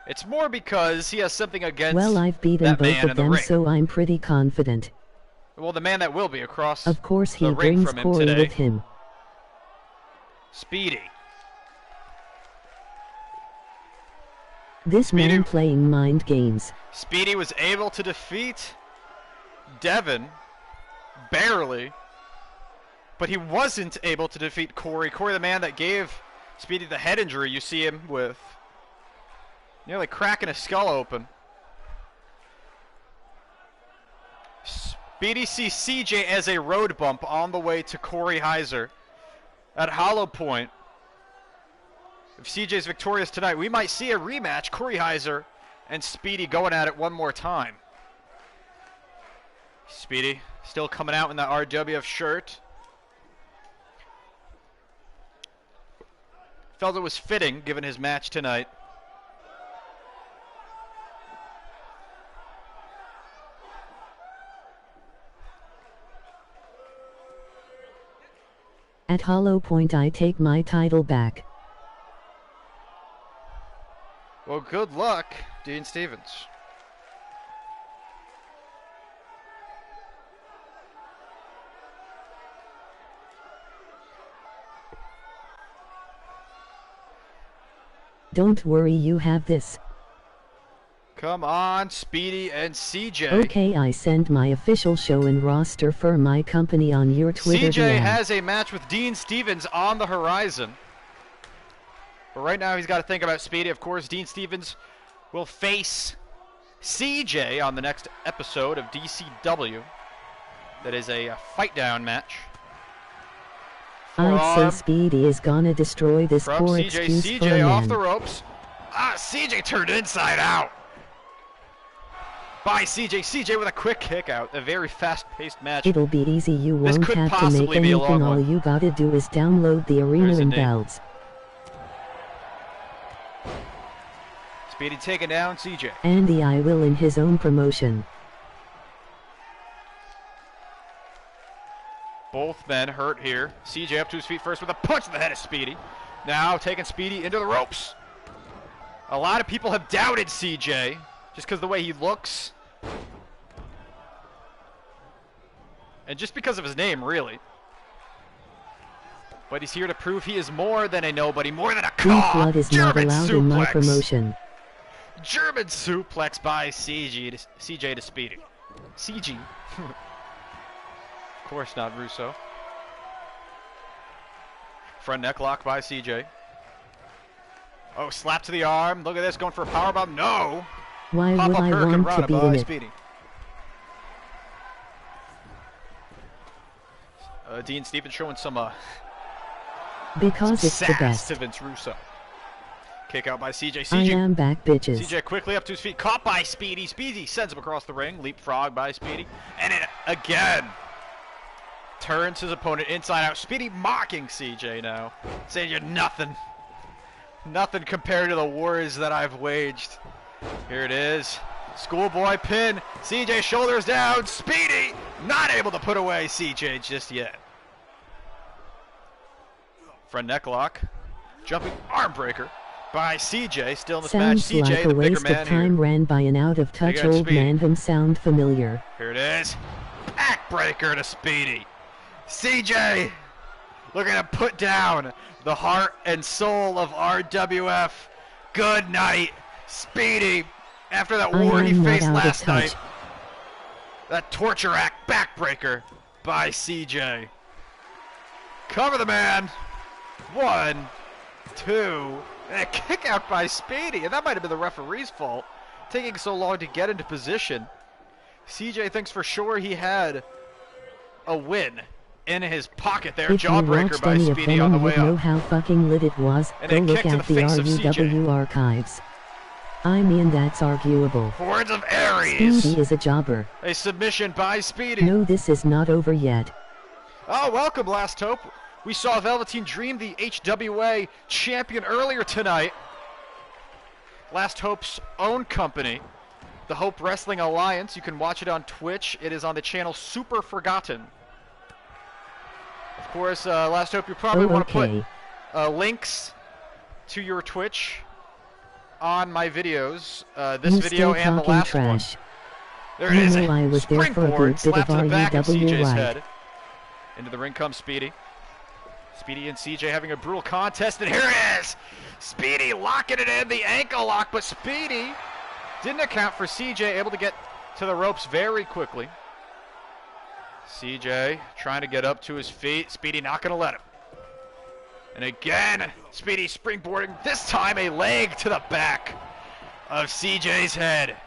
It's more because he has something against Well, I've beaten both of them, so I'm pretty confident. Well, the man that will be across Of course he the ring brings from him Corey today. with him. Speedy. This Speedy. man playing mind games. Speedy was able to defeat Devin, barely, but he wasn't able to defeat Corey. Corey, the man that gave Speedy the head injury you see him with, nearly cracking his skull open. Speedy sees CJ as a road bump on the way to Corey Heiser at Hollow Point. If CJ's victorious tonight, we might see a rematch, Corey Heiser and Speedy going at it one more time. Speedy still coming out in that RWF shirt. Felt it was fitting given his match tonight. At Hollow Point I take my title back. Well, good luck, Dean Stevens. Don't worry, you have this. Come on, Speedy and CJ. Okay, I send my official show and roster for my company on your Twitter CJ DM. has a match with Dean Stevens on the horizon. But right now he's got to think about Speedy. Of course, Dean Stevens will face CJ on the next episode of DCW. That is a fight down match. I'd say Speedy is gonna destroy this from poor CJ. excuse for a CJ off man. the ropes. CJ turned inside out by CJ. CJ with a quick kick out. A very fast-paced match. It'll be easy, you This won't could have to make possibly be a long anything, all one. you gotta do is download the arena There's a and name. belts. Speedy taking down CJ. Andy I will in his own promotion. Both men hurt here. CJ up to his feet first with a punch to the head of Speedy. Now taking Speedy into the ropes. A lot of people have doubted CJ just because of the way he looks. And just because of his name, really. But he's here to prove he is more than a nobody, more than a Greek cog. blood is not German allowed in my suplex. promotion. German suplex by CJ to Speedy. CG. Of course not Russo. Front neck lock by CJ. Oh, slap to the arm. Look at this, going for a powerbomb. No. Why would Pop-up I Hurricane want to be Rana in by it? Speedy. Dean Stevens showing some Because it's the sass best. to Vince Russo. Kick out by CJ. I CJ am back, bitches. CJ quickly up to his feet, caught by Speedy. Speedy sends him across the ring, leapfrog by Speedy. And it again turns his opponent inside out. Speedy mocking CJ now, saying you're nothing. Nothing compared to the wars that I've waged. Here it is. Schoolboy pin. CJ shoulders down. Speedy not able to put away CJ just yet. Front neck lock. Jumping arm breaker by CJ. Still in this match. Sounds CJ, like the a bigger waste man of time here. ran by an out-of-touch Big on old Speedy. man whom sound familiar. Here it is. Backbreaker to Speedy. CJ looking to put down the heart and soul of RWF. Good night, Speedy. After that I war he am not faced out of last touch. night. That torture act backbreaker by CJ. Cover the man. 1, 2, and a kick out by Speedy. And that might have been the referee's fault, taking so long to get into position. CJ thinks for sure he had a win in his pocket there. If you Jawbreaker watched by any of Speedy them on the and way would know up. how fucking lit it was, And go a look kick to at the the face of RUW archives. I mean, that's arguable. Horns of Ares. Speedy is a jobber. A submission by Speedy. No, this is not over yet. Oh, welcome, Last Hope. We saw Velveteen Dream, the HWA champion, earlier tonight. Last Hope's own company, the Hope Wrestling Alliance. You can watch it on Twitch. It is on the channel Super Forgotten. Of course, Last Hope, you probably want to put links to your Twitch on my videos. This video and the last one. There it is. I was there for a good bit of CJ's right. head. Into the ring comes Speedy. Speedy and CJ having a brutal contest, and here it is! Speedy locking it in, the ankle lock, but Speedy didn't account for CJ, able to get to the ropes very quickly. CJ trying to get up to his feet. Speedy not going to let him. And again, Speedy springboarding, this time a leg to the back of CJ's head.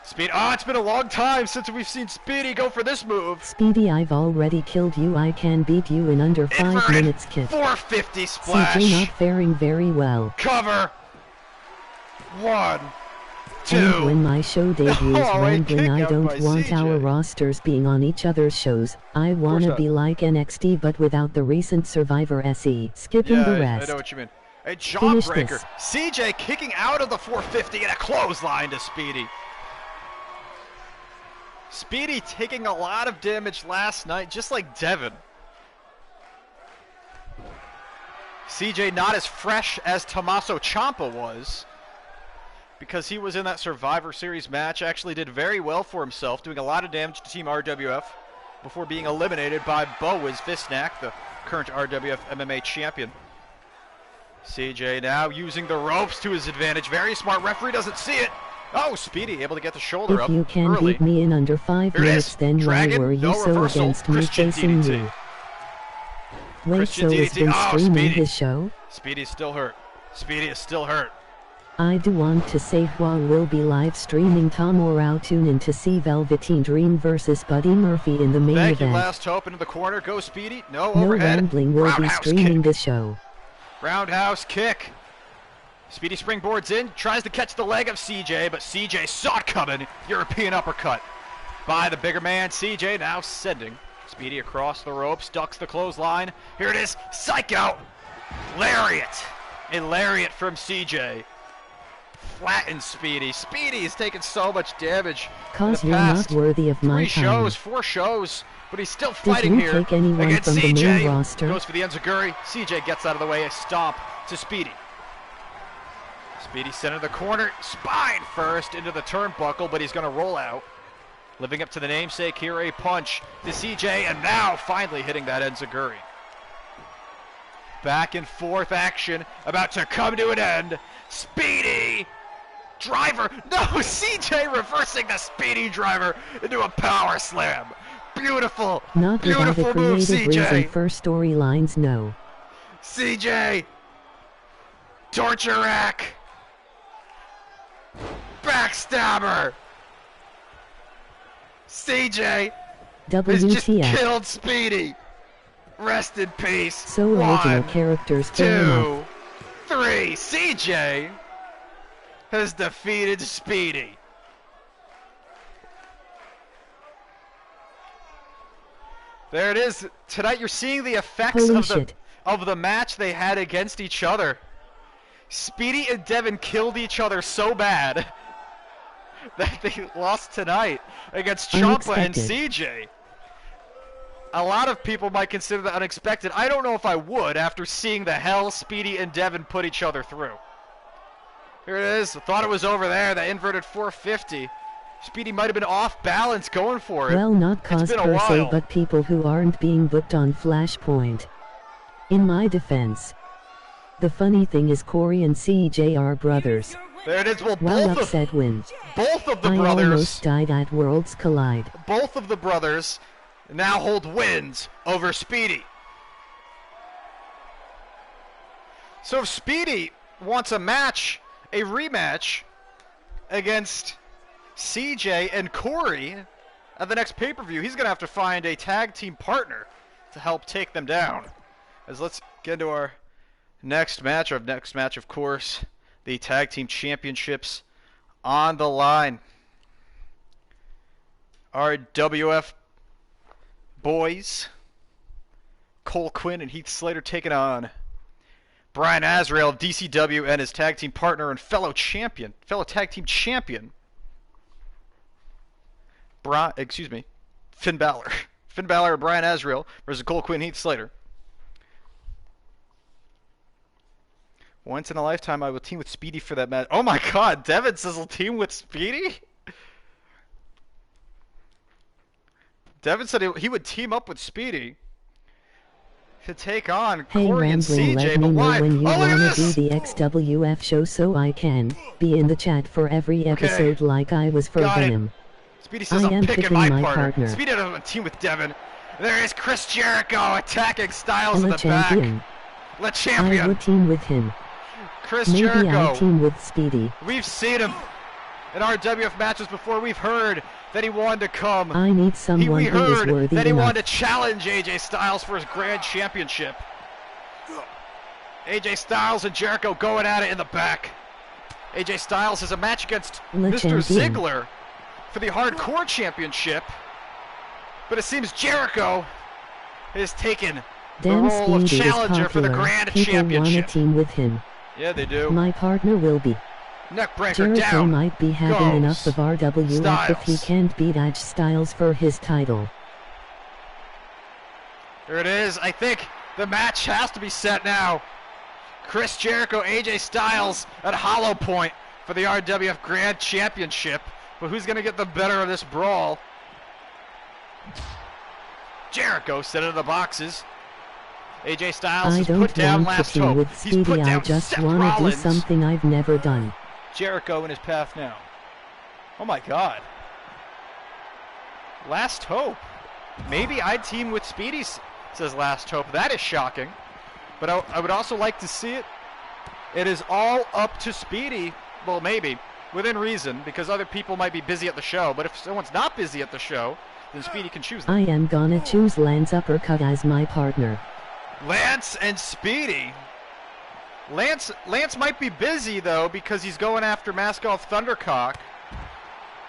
Speedy, it's been a long time since we've seen Speedy go for this move. Speedy, I've already killed you. I can beat you in under 5 minutes. Kit. 450 splash. CJ not faring very well. Cover. 1, 2. And when my show debuts Rambling, I don't want CJ. our rosters being on each other's shows. I wanna be like NXT but without the recent Survivor SE. Skipping the rest. I know what you mean. A jawbreaker. CJ kicking out of the 450 and a clothesline to Speedy. Speedy taking a lot of damage last night, just like Devin. CJ not as fresh as Tommaso Ciampa was, because he was in that Survivor Series match, actually did very well for himself, doing a lot of damage to Team RWF before being eliminated by Boaz Visnak, the current RWF MMA champion. CJ now using the ropes to his advantage. Very smart. Referee doesn't see it. Oh, Speedy able to get the shoulder up early. If you can beat me in under 5 minutes, then why were you so against me facing you? Wait, so has been streaming his show? Speedy's still hurt. Speedy is still hurt. I do want to say Hua will be live streaming tomorrow. Tune in to see Velveteen Dream versus Buddy Murphy in the main event. Thank you, Last Hope, into the corner. Go Speedy. No overhead. Rambling will be streaming this show. Roundhouse kick. Speedy springboards in, tries to catch the leg of CJ, but CJ saw it coming. European uppercut by the bigger man. CJ now sending Speedy across the ropes, ducks the clothesline. Here it is, psych out. Lariat. A lariat from CJ. Flattens Speedy. Speedy is taking so much damage. Cause you're not worthy of my 4 shows, but he's still fighting here take anyone against from CJ. The main roster? Goes for the enziguri. CJ gets out of the way, a stomp to Speedy. Speedy center the corner, spine first into the turnbuckle, but he's going to roll out. Living up to the namesake here, a punch to CJ, and now finally hitting that enziguri. Back and forth action about to come to an end. Speedy driver. No, CJ reversing the Speedy driver into a power slam. Beautiful, not beautiful move, CJ. For storylines, no. CJ, torture rack. Backstabber! CJ has just killed Speedy! Rest in peace! So original characters. 2, 3. CJ has defeated Speedy. There it is. Tonight you're seeing the effects of the match they had against each other. Speedy and Devin killed each other so bad that they lost tonight against Ciampa and CJ. A lot of people might consider that unexpected. I don't know if I would after seeing the hell Speedy and Devin put each other through. Here it is. Thought it was over there. The inverted 450. Speedy might have been off balance going for it. Well, not cause per se, but people who aren't being booked on Flashpoint. In my defense, the funny thing is Corey and CJ are brothers. There it is. Well, both of the brothers. I almost died at Worlds Collide. Both of the brothers now hold wins over Speedy. So if Speedy wants a match, a rematch against CJ and Corey at the next pay-per-view, he's going to have to find a tag team partner to help take them down. As let's get into our next match. Our next match, of course, the tag team championships on the line. Our WF boys, Cole Quinn and Heath Slater, taking on Brian Azrael of DCW and his tag team partner and fellow tag team champion, Finn Balor. Finn Balor and Brian Azrael versus Cole Quinn, Heath Slater. Once in a lifetime, I will team with Speedy for that match. Oh my God, Devin says he'll team with Speedy? Devin said he would team up with Speedy to take on Corey and CJ, let but me why? know when you Oh, look at wanna do this! the XWF show so I can be in the chat for every episode like I was for Got it. Venom. Speedy says I I'm am picking picking my my partner. partner. Speedy doesn't want to team with Devin. There is Chris Jericho attacking Styles in Le the Champion. back. Le I Champion. would team with him. Chris Maybe Jericho. I team with Speedy. We've seen him in our WF matches before. We've heard that he wanted to come. I need someone We who is heard worthy that he enough. wanted to challenge AJ Styles for his grand championship. AJ Styles and Jericho going at it in the back. AJ Styles has a match against Le Mr. Champion. Ziggler for the Hardcore Championship. But it seems Jericho has taken the Damn, role of Speedy is challenger for the popular. Grand People Championship. wanna team with him. Yeah, they do. My partner will be. Neckbreaker Jericho down. might be having goes enough of RWF if he Styles. can't beat AJ Styles for his title. There it is. I think the match has to be set now. Chris Jericho, AJ Styles at Hollow Point for the RWF Grand Championship. But who's going to get the better of this brawl? Jericho set into the boxes. AJ Styles I has don't put down want to Last team Hope. with He's put Speedy, I down just Seth wanna do Rollins. something I've never done. Jericho in his path now. Oh my God. Last Hope. Maybe I'd team with Speedy, says Last Hope. That is shocking. But I would also like to see it. It is all up to Speedy. Well, maybe. Within reason, because other people might be busy at the show. But if someone's not busy at the show, then Speedy can choose them. I am gonna choose Lance Uppercut as my partner. Lance and Speedy. Lance might be busy, though, because he's going after Maskoff Thundercock,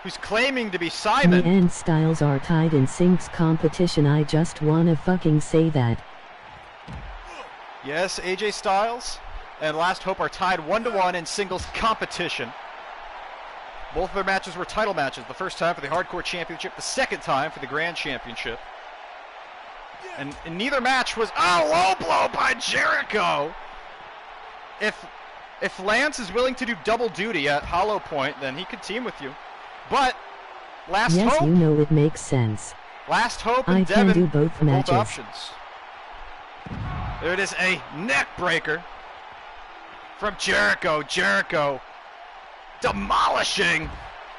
who's claiming to be Me Simon. and Styles are tied in Sinks competition, I just wanna fucking say that. Yes, AJ Styles and Last Hope are tied 1-1 in singles competition. Both of their matches were title matches. The first time for the Hardcore Championship, the second time for the Grand Championship. And neither match was low blow by Jericho. If Lance is willing to do double duty at Hollow Point, then he could team with you. But Last Yes, Hope, you know it makes sense. Last Hope I and can Devin do both for matches. both options. There it is, a neck breaker from Jericho. Jericho demolishing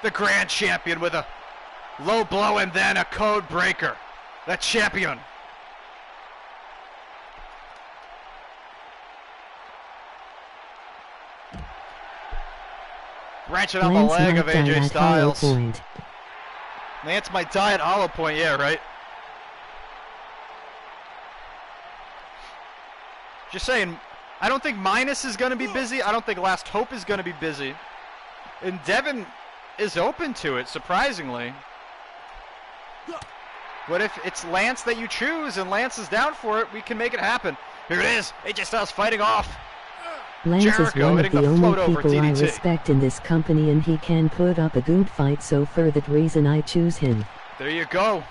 the Grand Champion with a low blow and then a code breaker. The champion. Branching on the Lance leg of might die AJ at Hollow Styles. Point. Lance might die at Hollow Point, yeah, right? Just saying, I don't think Minus is going to be busy. I don't think Last Hope is going to be busy. And Devin is open to it, surprisingly. But if it's Lance that you choose and Lance is down for it, we can make it happen. Here it is. AJ Styles fighting off. Lance is Jericho one of hitting the the only float over people I DDT. respect in this company, and he can put up a good fight, so for that reason I choose him. There you go.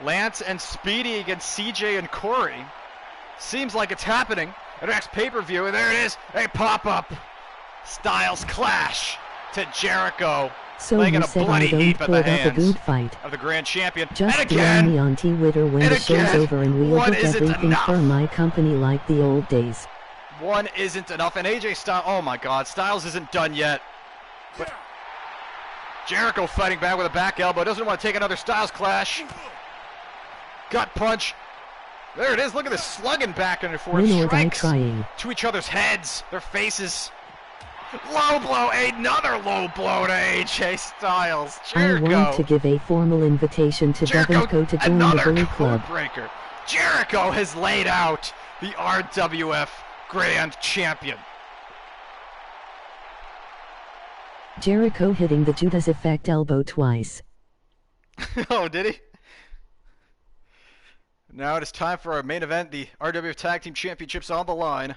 Lance and Speedy against CJ and Corey. Seems like it's happening at our next pay-per-view, and there it is, a pop-up. Styles clash to Jericho, So laying he in a said I bloody don't heap at the put up a hands good fight. of the Grand Champion. Just and DM me again, on Twitter when and the show's again, over and we'll one book isn't everything enough. for my company like the old days. one isn't enough, and AJ Styles, oh my God, Styles isn't done yet. But Jericho fighting back with a back elbow, doesn't want to take another Styles clash. Gut punch. There it is, look at this slugging back and forth. Win or die Strikes trying. to each other's heads, their faces. Low blow, another low blow to AJ Styles. Jericho. I want to give a formal invitation to Devin's Jericho, Co to join the another Bully code Club. breaker. Jericho has laid out the RWF Grand Champion. Jericho hitting the Judas Effect elbow twice. Oh, did he? Now it is time for our main event. The RWF Tag Team Championships on the line.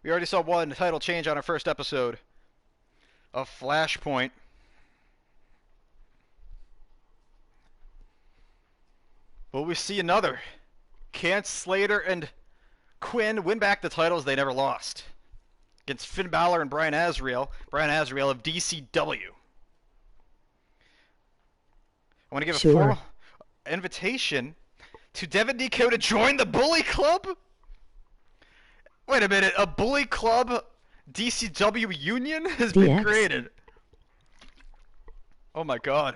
We already saw one title change on our first episode of FLASHPOINT. Will we see another? Can Slater and Quinn win back the titles they never lost? Against Finn Balor and Brian Azrael. Brian Azrael of DCW. I want to give a formal invitation to Devin DK to join the Bully Club? Wait a minute, a Bully Club DCW union has been created. Oh my god.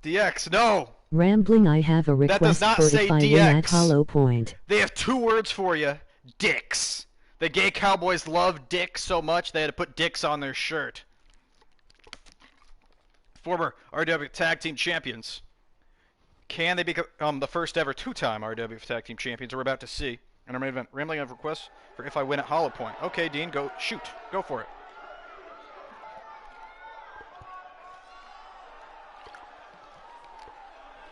DX, no! Rambling, I have a request that does not for say if I DX. win at Hollow Point. They have two words for you. Dicks. The gay Cowboys love dicks so much they had to put dicks on their shirt. Former RWF Tag Team Champions. Can they become the first ever two-time RWF Tag Team Champions? We're about to see. And our main event, Rambling, I have a request for if I win at Hollow Point. Okay, Dean, go shoot. Go for it.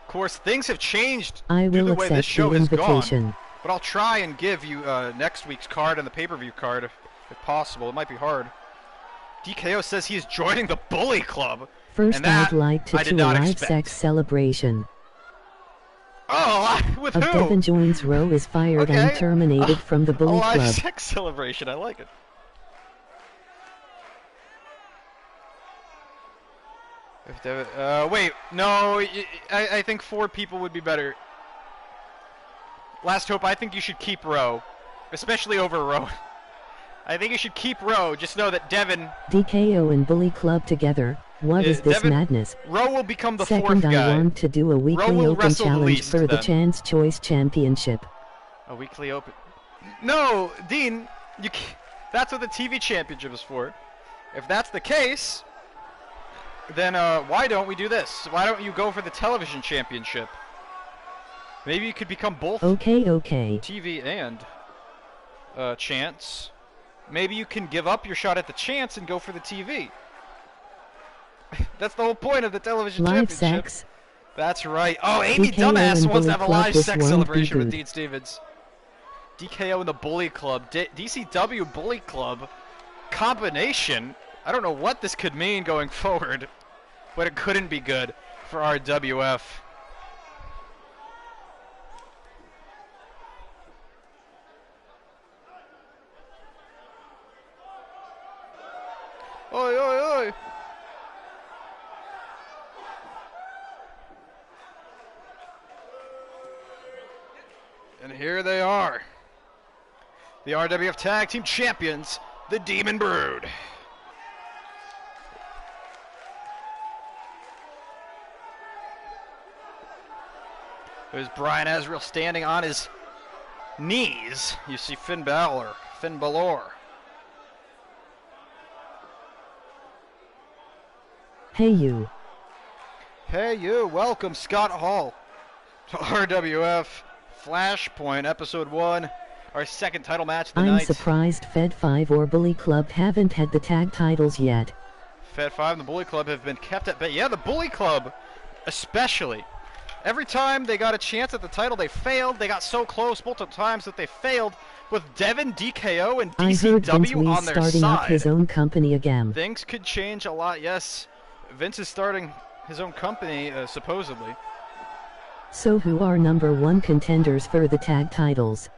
Of course, things have changed due to the way this show has gone. But I'll try and give you next week's card and the pay-per-view card if possible. It might be hard. DKO says he is joining the Bully Club. First, I'd like to do a live sex celebration. Oh, with who? Devin joins Rowe is fired and terminated from the Bully Club. A live sex celebration, I like it. If Devin, wait, no, I think 4 people would be better. Last hope, I think you should keep Rowe, especially over Rowe. I think you should keep Rowe. Just know that Devin... DKO and Bully Club together. What is this madness? Rowe will become the fourth guy. I want to do a weekly open challenge for the Chance Choice Championship. A weekly open... No, Dean, you can't. That's what the TV Championship is for. If that's the case, then why don't we do this? Why don't you go for the Television Championship? Maybe you could become both TV and Chance. Maybe you can give up your shot at the Chance and go for the TV. That's the whole point of the Television Championship. Sex. That's right. Oh, Amy Dumbass wants to have a live sex celebration with Dean Stevens. DKO and the Bully Club. DCW Bully Club combination. I don't know what this could mean going forward, but it couldn't be good for RWF. Oi, oi, oi! And here they are. The RWF Tag Team Champions, the Demon Brood. There's Brian Azrael standing on his knees. You see Finn Balor. Hey you. Hey you, welcome Scott Hall to RWF FLASHPOINT Episode 1, our second title match of the night. I'm surprised Fed 5 or Bully Club haven't had the tag titles yet. Fed 5 and the Bully Club have been kept at bay. Yeah, the Bully Club especially. Every time they got a chance at the title, they failed. They got so close multiple times that they failed. With Devin, DKO, and DCW on their starting side. Up his own company again. Things could change a lot, yes. Vince is starting his own company, supposedly. So who are #1 contenders for the tag titles?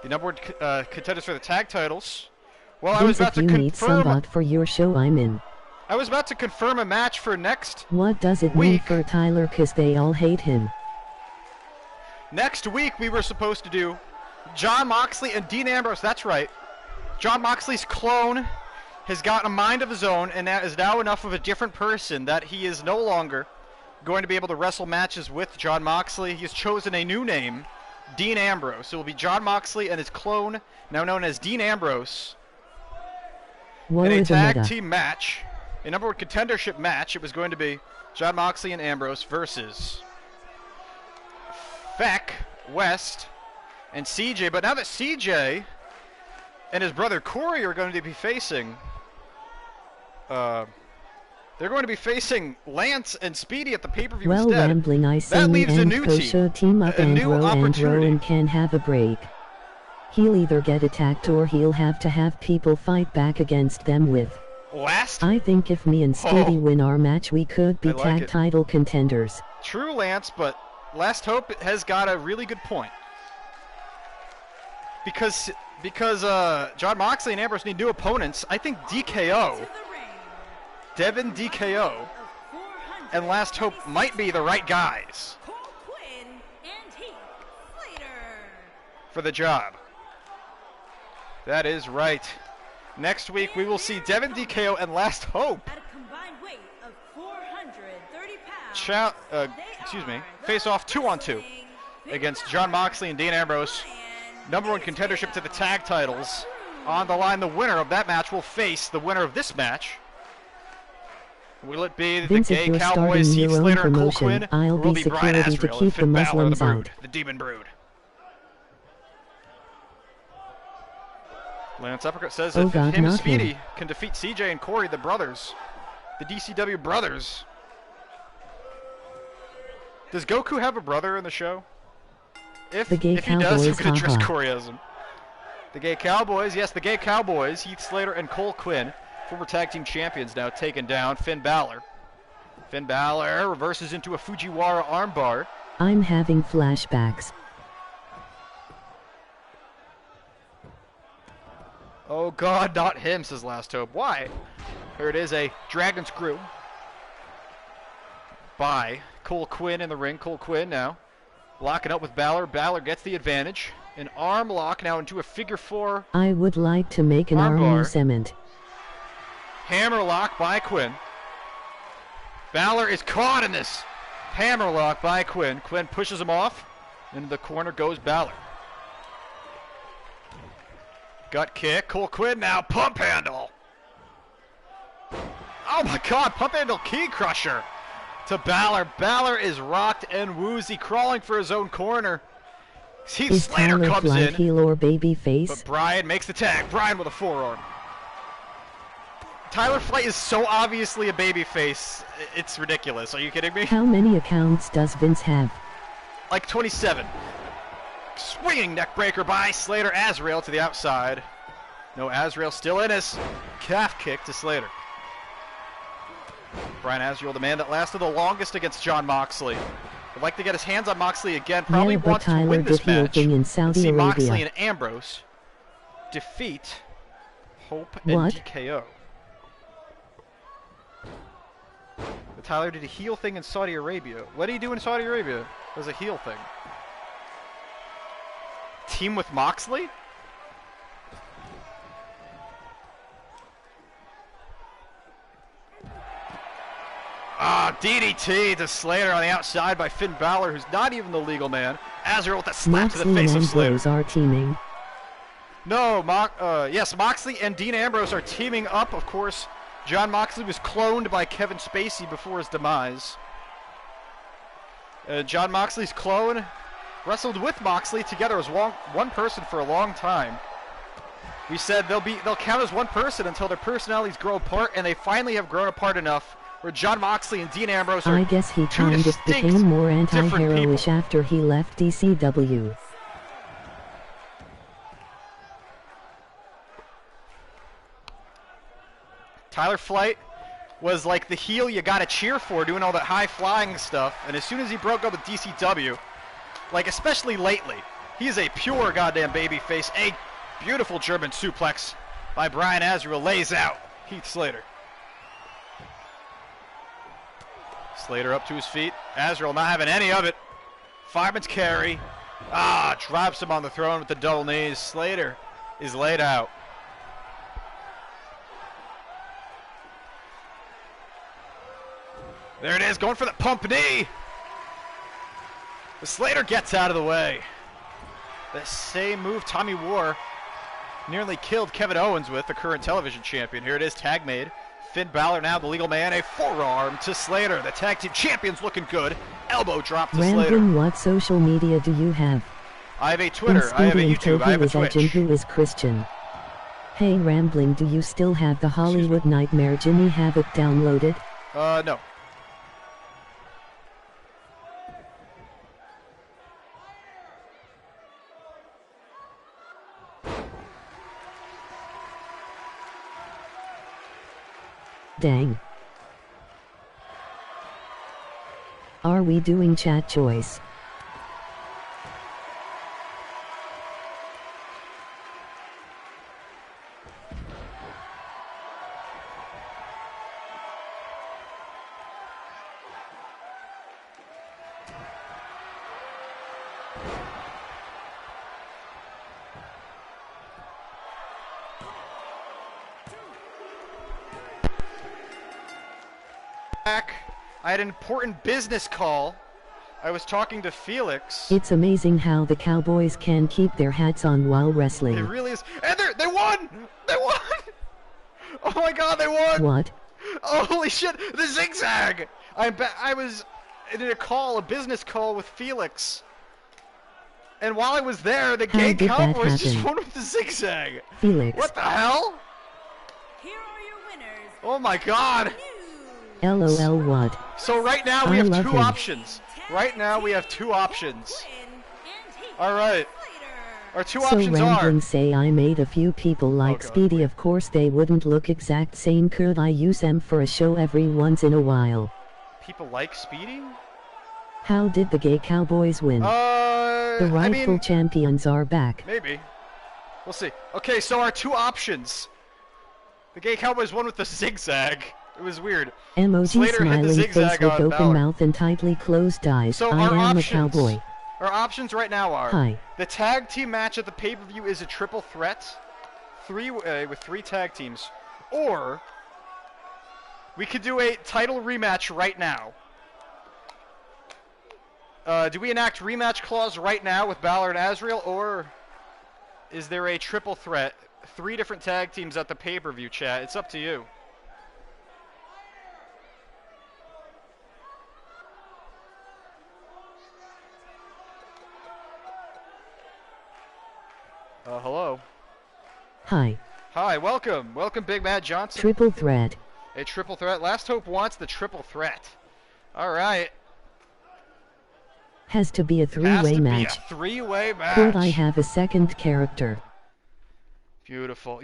The #1 contenders for the tag titles? Well, Vince, I was about to confirm... need somebody for your show, I'm in. I was about to confirm a match for next What does it mean for Tyler, cause they all hate him? Next week we were supposed to do Jon Moxley and Dean Ambrose. That's right. Jon Moxley's clone has gotten a mind of his own and that is now enough of a different person that he is no longer going to be able to wrestle matches with Jon Moxley. He has chosen a new name, Dean Ambrose. It will be Jon Moxley and his clone, now known as Dean Ambrose, in a tag team match, a #1 contendership match. It was going to be Jon Moxley and Ambrose versus Feck, West, and CJ. But now that CJ and his brother Corey are going to be facing They're going to be facing Lance and Speedy at the pay-per-view Well, instead. Rambling, I say That me leaves a and new Kosho team up a and new opportunity. Rowan can have a break. He'll either get attacked or he'll have to have people fight back against them with. I think if me and Speedy win our match, we could be tag title contenders. True, Lance, but Last Hope has got a really good point. Because John Moxley and Ambrose need new opponents, I think DKO, Devin DKO, and Last Hope might be the right guys for the job. That is right. Next week we will see Devin DKO and Last Hope face off 2-on-2 against John Moxley and Dean Ambrose. #1 contendership to the tag titles. On the line, the winner of that match will face the winner of this match. Will it be the Gay Cowboys, Heath Slater, and Cole Quinn, or will it be Brian Azrael and Finn Balor, the Brood, the Demon Brood? Lance Uppercut says if him and Speedy can defeat CJ and Corey, the brothers, the DCW brothers. Does Goku have a brother in the show? If he does, I'm going to dress Corey as him. The Gay Cowboys, yes, the Gay Cowboys, Heath Slater and Cole Quinn, former tag team champions, now taken down Finn Balor. Finn Balor reverses into a Fujiwara armbar. I'm having flashbacks. Oh God, not him, says Last Hope. Why? Here it is, a Dragon Screw by Cole Quinn in the ring. Cole Quinn now locking up with Balor. Balor gets the advantage. An arm lock now into a figure 4. I would like to make an arm cement. Hammer lock by Quinn. Balor is caught in this hammer lock by Quinn. Quinn pushes him off. Into the corner goes Balor. Gut kick. Cole Quinn now pump handle. Oh my God, pump handle key crusher to Balor. Balor is rocked and woozy, crawling for his own corner. Heath Slater comes in, heel or baby face? But Bryan makes the tag. Bryan with a forearm. Tyler Flight is so obviously a baby face. It's ridiculous. Are you kidding me? How many accounts does Vince have? Like 27. Swinging neckbreaker by Slater. Azrael to the outside. No, Azrael still in his calf kick to Slater. Brian Azrael, the man that lasted the longest against John Moxley. Would like to get his hands on Moxley again. Probably wants to win this match. In Saudi see Arabia. Moxley and Ambrose defeat Hope and DKO. But Tyler did a heel thing in Saudi Arabia. What did he do in Saudi Arabia? It was a heel thing. Team with Moxley? DDT to Slater on the outside by Finn Balor, who's not even the legal man. Azrael with a slap to the face of Slater. Moxley and Ambrose are teaming. No, yes, Moxley and Dean Ambrose are teaming up. Of course, John Moxley was cloned by Kevin Spacey before his demise. John Moxley's clone wrestled with Moxley together as one person for a long time. We said they'll count as one person until their personalities grow apart, and they finally have grown apart enough where John Moxley and Dean Ambrose are I guess he kind of became more anti-heroish after he left DCW. Tyler Flight was like the heel you gotta cheer for, doing all that high-flying stuff, and as soon as he broke up with DCW, like especially lately, he is a pure goddamn babyface. A beautiful German suplex by Brian Azrael lays out Heath Slater. Slater up to his feet. Azrael not having any of it. Fireman's carry. Drops him on the throne with the double knees. Slater is laid out. There it is, going for the pump knee. The Slater gets out of the way. The same move Tommy War nearly killed Kevin Owens with, the current television champion. Here it is, tag made. Finn Balor now the legal man, a forearm to Slater. The tag team champions looking good. Elbow drop to Slater. Rambling, what social media do you have? I have a Twitter, I have a YouTube, I have a Twitch. Who is Christian? Hey Rambling, do you still have the Hollywood Nightmare Jimmy Havoc downloaded? No. Dang. Are we doing chat choice? I had an important business call. I was talking to Felix. It's amazing how the Cowboys can keep their hats on while wrestling. It really is. And they won! They won! Oh my god, they won! What? Oh, holy shit, the zigzag! I was in a business call with Felix. And while I was there, the gay Cowboys just won with the zigzag. Felix. What the hell? Here are your winners. Oh my god. LOL what? So right now we have two options. Right now we have two options. Alright. Our two options are... So say I made a few people like Speedy. Of course they wouldn't look exact same. Could I use them for a show every once in a while? People like Speedy? How did the gay Cowboys win? The rightful champions are back. Maybe. We'll see. Okay, so our two options. The gay Cowboys won with the zigzag. It was weird. Emoji smiling face with open mouth and tightly closed eyes. So I am a cowboy. Our options right now are... Hi. The tag team match at the pay-per-view is a triple threat. With three tag teams. Or... we could do a title rematch right now. Do we enact rematch clause right now with Balor and Azrael, or is there a triple threat? 3 different tag teams at the pay-per-view, chat. It's up to you. Hello. Hi. Hi, welcome. Welcome, Big Mad Johnson. Triple threat. A triple threat. Last Hope wants the triple threat. All right. Has to be a three-way match. Has to be a three-way match. Could I have a second character? Beautiful.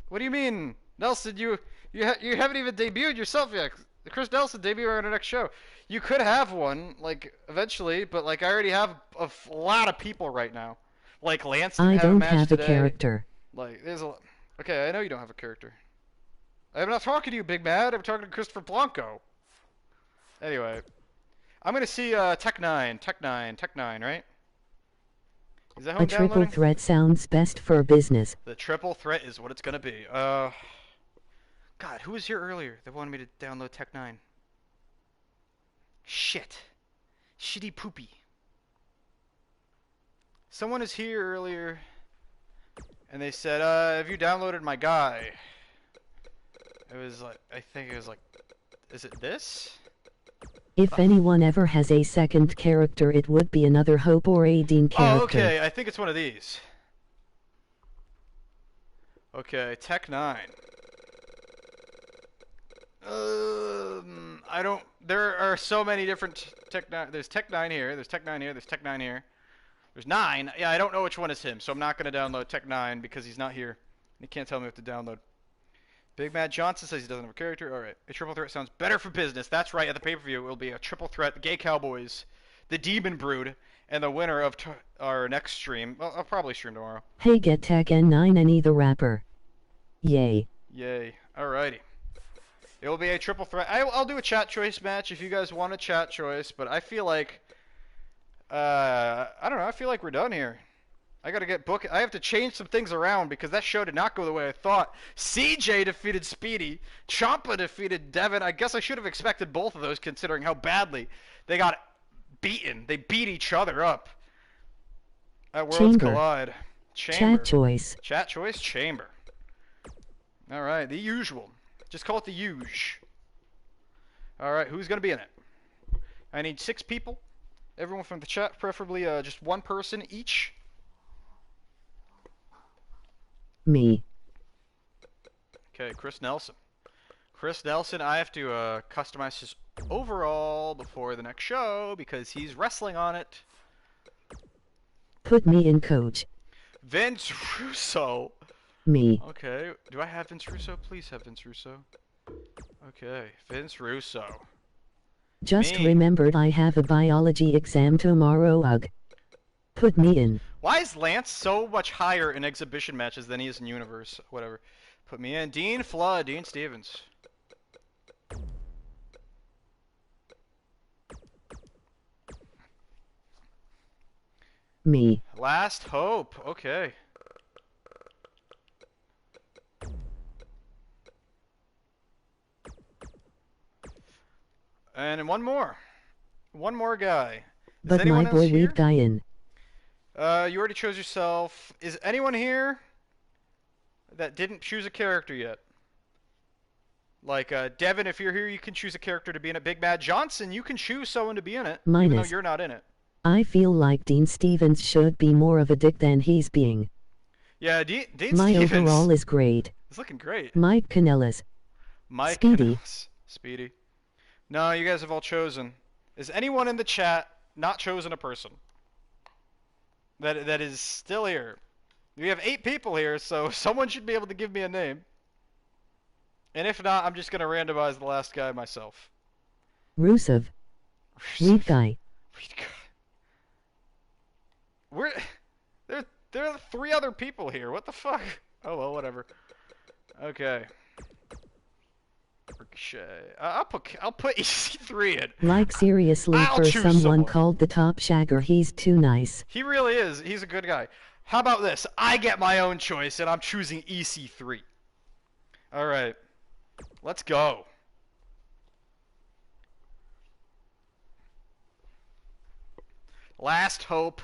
What do you mean, Nelson? You haven't even debuted yourself yet. Chris Nelson debuted on our next show. You could have one, like eventually, but like I already have a lot of people right now. Like Lance. I don't have a character. Like there's a. Okay, I know you don't have a character. I'm not talking to you, Big Mad. I'm talking to Christopher Blanco. Anyway, I'm gonna see Tech 9, right? Is that how I'm downloading? A triple threat sounds best for business. The triple threat is what it's gonna be. God, who was here earlier that wanted me to download Tech 9? Shit. Shitty poopy. Someone is here earlier, and they said, have you downloaded my guy? It was like, I think it was like, is it this? If anyone ever has a second character, it would be another Hope or a Dean character. Oh, okay, I think it's one of these. Okay, Tech 9. I don't, there are so many different Tech 9, there's Tech 9 here, there's Tech 9 here, there's Tech 9 here. There's 9. Yeah, I don't know which one is him, so I'm not going to download Tech 9 because he's not here. He can't tell me what to download. Big Mad Johnson says he doesn't have a character. All right. A triple threat sounds better for business. That's right. At the pay-per-view, it will be a triple threat. The Gay Cowboys, the Demon Brood, and the winner of our next stream. Well, I'll probably stream tomorrow. Hey, get Tech N9 and the rapper. Yay. Yay. Alrighty. It will be a triple threat. I'll do a chat choice match if you guys want a chat choice, but I feel like... I don't know. I feel like we're done here. I gotta get booked. I have to change some things around because that show did not go the way I thought. CJ defeated Speedy. Ciampa defeated Devin. I guess I should have expected both of those considering how badly they got beaten. They beat each other up at Worlds Collide. Chamber. Chat choice. Chat choice. Chamber. All right. The usual. Just call it the usual. All right. Who's gonna be in it? I need 6 people. Everyone from the chat, preferably just one person each. Me. Okay, Chris Nelson. Chris Nelson, I have to customize his overall before the next show because he's wrestling on it. Put me in, coach. Vince Russo. Me. Okay. Do I have Vince Russo? Please have Vince Russo. Okay. Vince Russo. Just remembered I have a biology exam tomorrow. Ugh. Put me in. Why is Lance so much higher in exhibition matches than he is in Universe? Whatever. Put me in. Dean Flood. Dean Stevens. Me. Last Hope. Okay. And one more. One more guy. But my boy, we've guy in. You already chose yourself. Is anyone here that didn't choose a character yet? Like, Devin, if you're here, you can choose a character to be in it. Big Mad Johnson, you can choose someone to be in it, even though you're not in it. I feel like Dean Stevens should be more of a dick than he's being. Yeah, Dean My Stevens. overall is great. He's looking great. Mike Kanellis. Mike Speedy. Kanellis. Speedy. No, you guys have all chosen. Is anyone in the chat not chosen a person that is still here? We have 8 people here, so someone should be able to give me a name. And if not, I'm just going to randomize the last guy myself. Rusev. Reed guy. There are 3 other people here. What the fuck? Oh well, whatever. Okay. I'll put EC3 in. Like seriously, for someone called the Top Shagger, he's too nice. He really is. He's a good guy. How about this? I get my own choice, and I'm choosing EC3. All right. Let's go. Last Hope.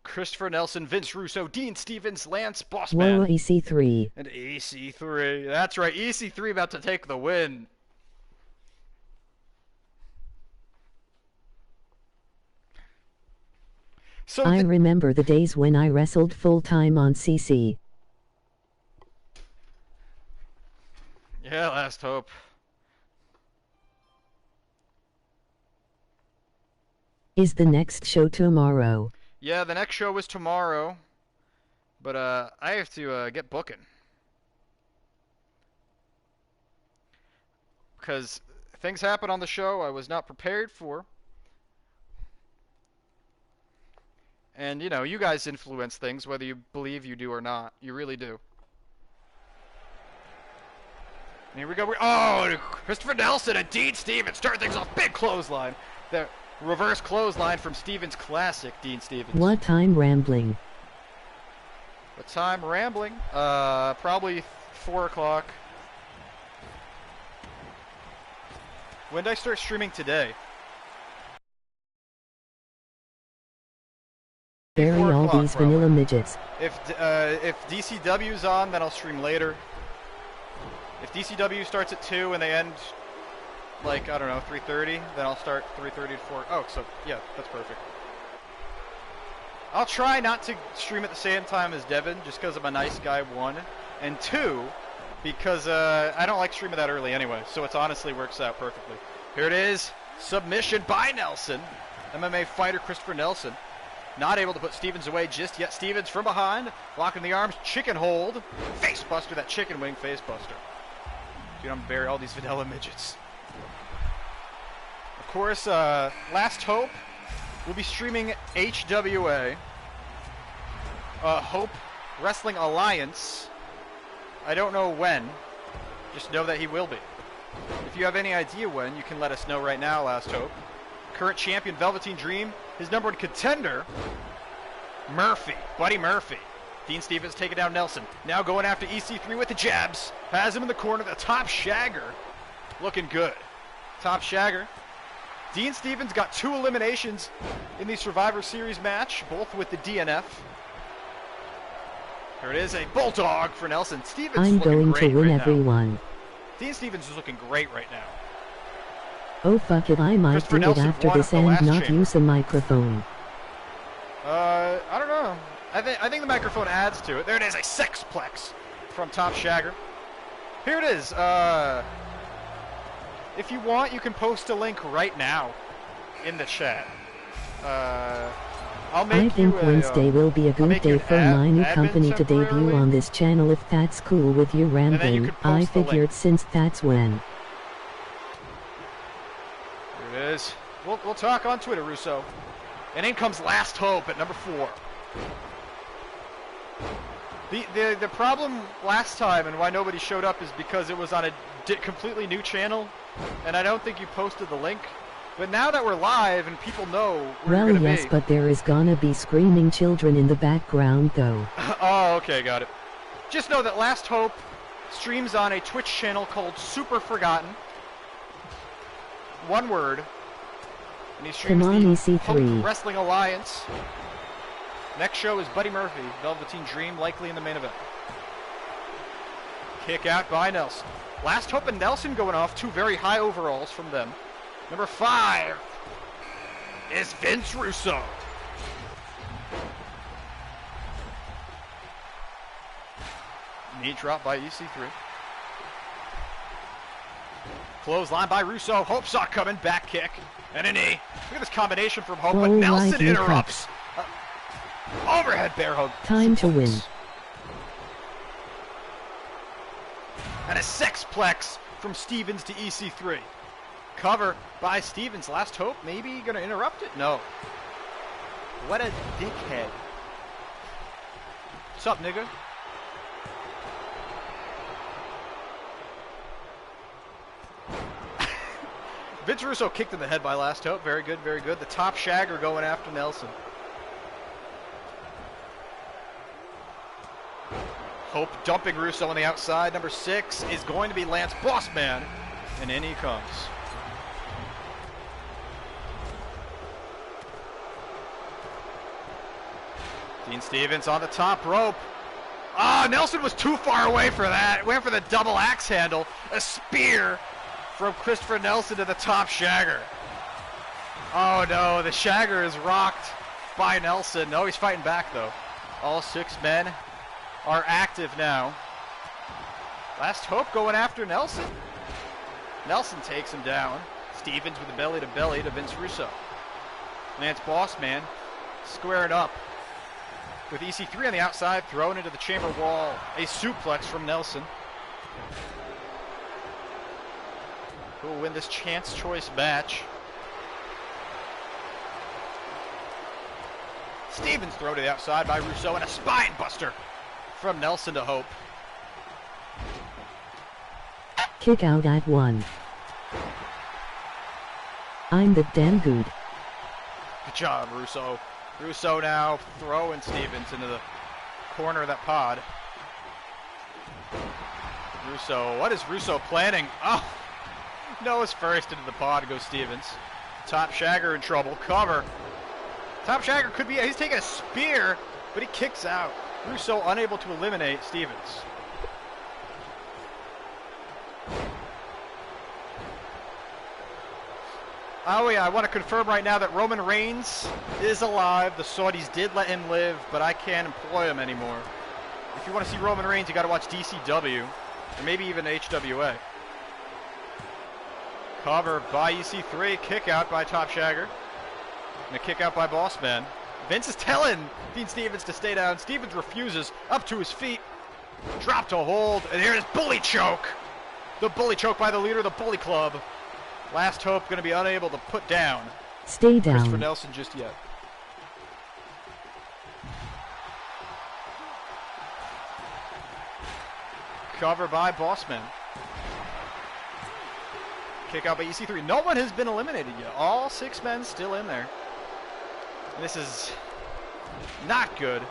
Christopher Nelson, Vince Russo, Dean Stevens, Lance Bossman. Whoa, EC3. And EC3. That's right, EC3 about to take the win. So I remember the days when I wrestled full-time on CC. Yeah, Last Hope. Is the next show tomorrow? Yeah, the next show is tomorrow, but I have to get booking. Because things happen on the show I was not prepared for. And, you know, you guys influence things, whether you believe you do or not. You really do. And here we go. Oh, Christopher Nelson and Dean Stevens start things off. Big clothesline. The reverse clothesline from Stevens Classic, Dean Stevens. What time rambling? What time rambling? Probably 4 o'clock. When did I start streaming today? Bury all these probably. vanilla midgets. If DCW's on, then I'll stream later. If DCW starts at 2 and they end, like, I don't know, 3:30, then I'll start 3:30 to 4. Oh, so, yeah, that's perfect. I'll try not to stream at the same time as Devin, just because I'm a nice guy, 1. And 2, because I don't like streaming that early anyway, so it honestly works out perfectly. Here it is. Submission by Nelson. MMA fighter Christopher Nelson. Not able to put Stevens away just yet. Stevens from behind, locking the arms, chicken hold. Face buster, that chicken wing face buster. Dude, I'm bury all these vanilla midgets. Of course, Last Hope will be streaming HWA. Hope Wrestling Alliance. I don't know when. Just know that he will be. If you have any idea when, you can let us know right now, Last Hope. Current champion, Velveteen Dream. His number 1 contender, Murphy. Buddy Murphy. Dean Stevens taking down Nelson. Now going after EC3 with the jabs. Has him in the corner. The Top Shagger. Looking good. Top Shagger. Dean Stevens got 2 eliminations in the Survivor Series match, both with the DNF. Here it is, a bulldog for Nelson. Stevens I'm looking going to win right everyone. Now. Dean Stevens is looking great right now. Oh fuck it, I might do it after this and not use a microphone. I don't know. I think the microphone adds to it. There it is, a sexplex from Top Shagger. Here it is. If you want, you can post a link right now in the chat. I'll make I think Wednesday will be a good day for my new company to debut on this channel if that's cool with you, Rambling. I figured since that's when. Here it is. We'll talk on Twitter, Russo. And in comes Last Hope at number 4. The problem last time and why nobody showed up is because it was on a completely new channel, and I don't think you posted the link. But now that we're live and people know where well, you're gonna yes, but there is gonna be screaming children in the background, though. Oh, okay, got it. Just know that Last Hope streams on a Twitch channel called Super Forgotten. One word. And he streams the EC3 Hope Wrestling Alliance. Next show is Buddy Murphy, Velveteen Dream, likely in the main event. Kick out by Nelson. Last Hope and Nelson going off, 2 very high overalls from them. Number 5 is Vince Russo. Knee drop by EC3. Clothesline by Russo. Hope saw coming. Back kick and a knee. Look at this combination from Hope, but Nelson interrupts. Overhead bear hug. Time to win. And a sexplex from Stevens to EC3. Cover by Stevens. Last Hope maybe going to interrupt it? No. What a dickhead. What's up, nigga? Vince Russo kicked in the head by Last Hope. Very good, very good. The top shagger going after Nelson. Hope dumping Russo on the outside. Number 6 is going to be Lance Bossman. And in he comes. Dean Stevens on the top rope. Ah, Nelson was too far away for that. Went for the double axe handle. A spear from Christopher Nelson to the top shagger. Oh no, the shagger is rocked by Nelson. No, he's fighting back though. All 6 men are active now. Last Hope going after Nelson. Nelson takes him down. Stevens with the belly to belly to Vince Russo. Lance Bossman squaring up with EC3 on the outside, thrown into the chamber wall. A suplex from Nelson. Who will win this chance choice match? Stevens thrown to the outside by Russo and a spine buster from Nelson to Hope. Kick out at 1. I'm the damn good. Good job, Russo. Russo now throwing Stevens into the corner of that pod. Russo, what is Russo planning? Oh, nose first into the pod goes Stevens. Top shagger in trouble. Cover. Top shagger could be, he's taking a spear, but he kicks out. Russo unable to eliminate Stevens. Oh yeah, I want to confirm right now that Roman Reigns is alive. The Saudis did let him live, but I can't employ him anymore. If you want to see Roman Reigns, you got to watch DCW, or maybe even HWA. Cover by EC3, kick out by Top Shagger, and a kick out by Bossman. Vince is telling Dean Stevens to stay down. Stevens refuses, up to his feet, drop to hold, and here's bully choke. The bully choke by the leader of the Bully Club. Last Hope going to be unable to put down. Stay down. Christopher Nelson just yet. Cover by Bossman. Kick out by EC3. No one has been eliminated yet. All 6 men still in there. And this is not good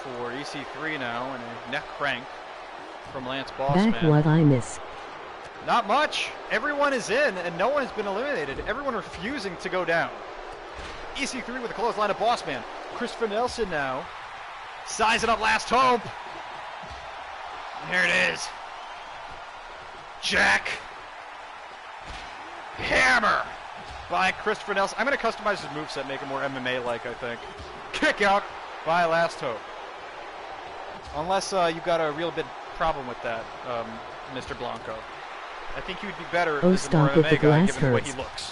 for EC3 now, and a neck crank from Lance Bossman. Back what I miss. Not much. Everyone is in, and no one has been eliminated. Everyone refusing to go down. EC3 with a clothesline of Bossman. Christopher Nelson now sizing up Last Hope. And here it is. Jack Hammer by Christopher Nelson. I'm going to customize his moveset, make it more MMA-like, I think. Kick out by Last Hope. Unless you've got a real big problem with that, Mr. Blanco. I think he would be better as a more MMA guy given the way he looks.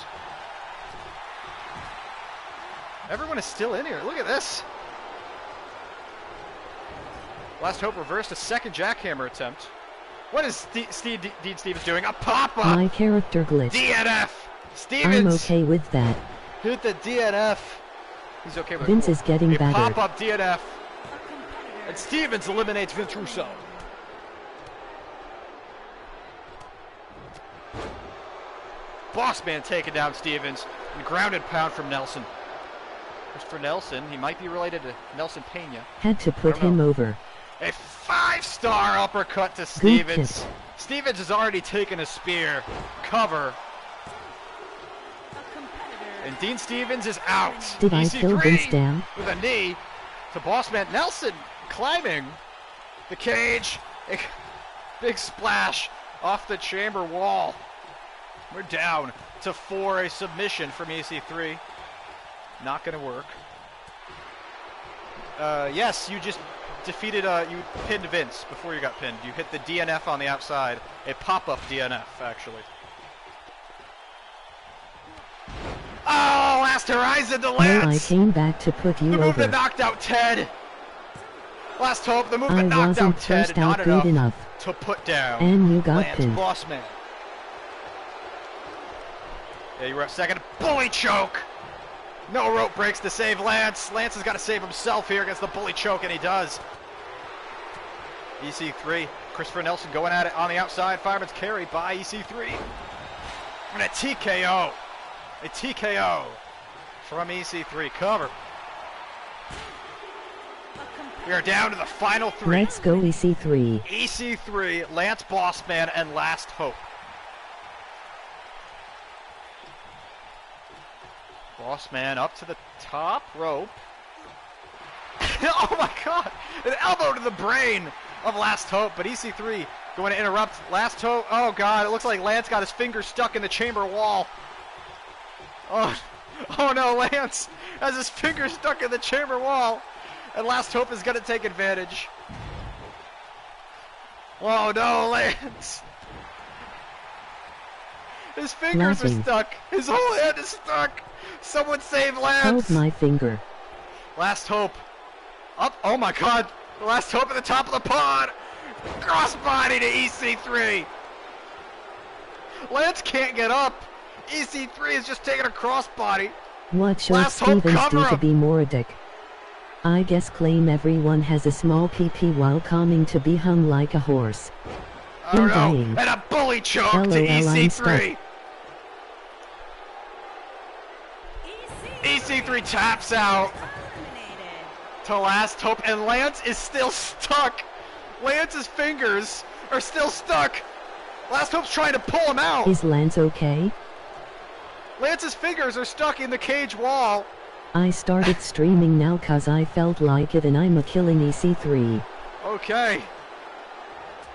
Everyone is still in here. Look at this. Last Hope reversed a second jackhammer attempt. What is Dean Stevens doing? A pop-up! My character glitched. DNF! Stevens! I'm okay with that. Hit the DNF. He's okay with Vince is getting better. Pop-up DNF. And Stevens eliminates Vince Russo. Bossman taking down Stevens. And grounded pound from Nelson. Christopher Nelson, he might be related to Nelson Pena. Had to put him over. A 5-star uppercut to Stevens. Stevens has already taken a spear. Cover. And Dean Stevens is out. Did I kill Vince down? With a knee to Bossman. Nelson climbing the cage. A big splash off the chamber wall. We're down to 4. A submission from EC3. Not going to work. Yes, you just defeated, you pinned Vince before you got pinned. You hit the DNF on the outside. A pop-up DNF, actually. Oh, last horizon to Lance! No, I came back to put you over. The move that knocked out Ted. Last Hope, the move that knocked out Ted. Not enough to put down and you got Lance pinned. Bossman. Yeah, you were up second. Bully choke. No rope breaks to save Lance. Lance has got to save himself here against the bully choke, and he does. EC3, Christopher Nelson going at it on the outside. Fireman's carry by EC3. And a TKO. A TKO from EC3. Cover. We are down to the final 3. Let's go EC3. EC3, Lance Bossman, and Last Hope. Bossman up to the top rope. Oh my God! An elbow to the brain of Last Hope, but EC3 going to interrupt Last Hope. Oh God, it looks like Lance got his finger stuck in the chamber wall. Oh no, Lance has his finger stuck in the chamber wall, and Last Hope is going to take advantage. Oh no, Lance! His fingers are stuck. His whole hand is stuck. Someone save Lance! Hold my finger. Last Hope. Up. Oh my God. Last Hope at the top of the pod. Crossbody to EC3. Lance can't get up. EC3 is just taking a crossbody. What should Stevens do to be more a dick? I guess claim everyone has a small PP while coming to be hung like a horse. Oh no. And a bully choke to EC3. EC3 taps out to Last Hope, and Lance is still stuck. Lance's fingers are still stuck. Last Hope's trying to pull him out. Is Lance okay? Lance's fingers are stuck in the cage wall. I started streaming now cause I felt like it, and I'm a killing EC3. Okay.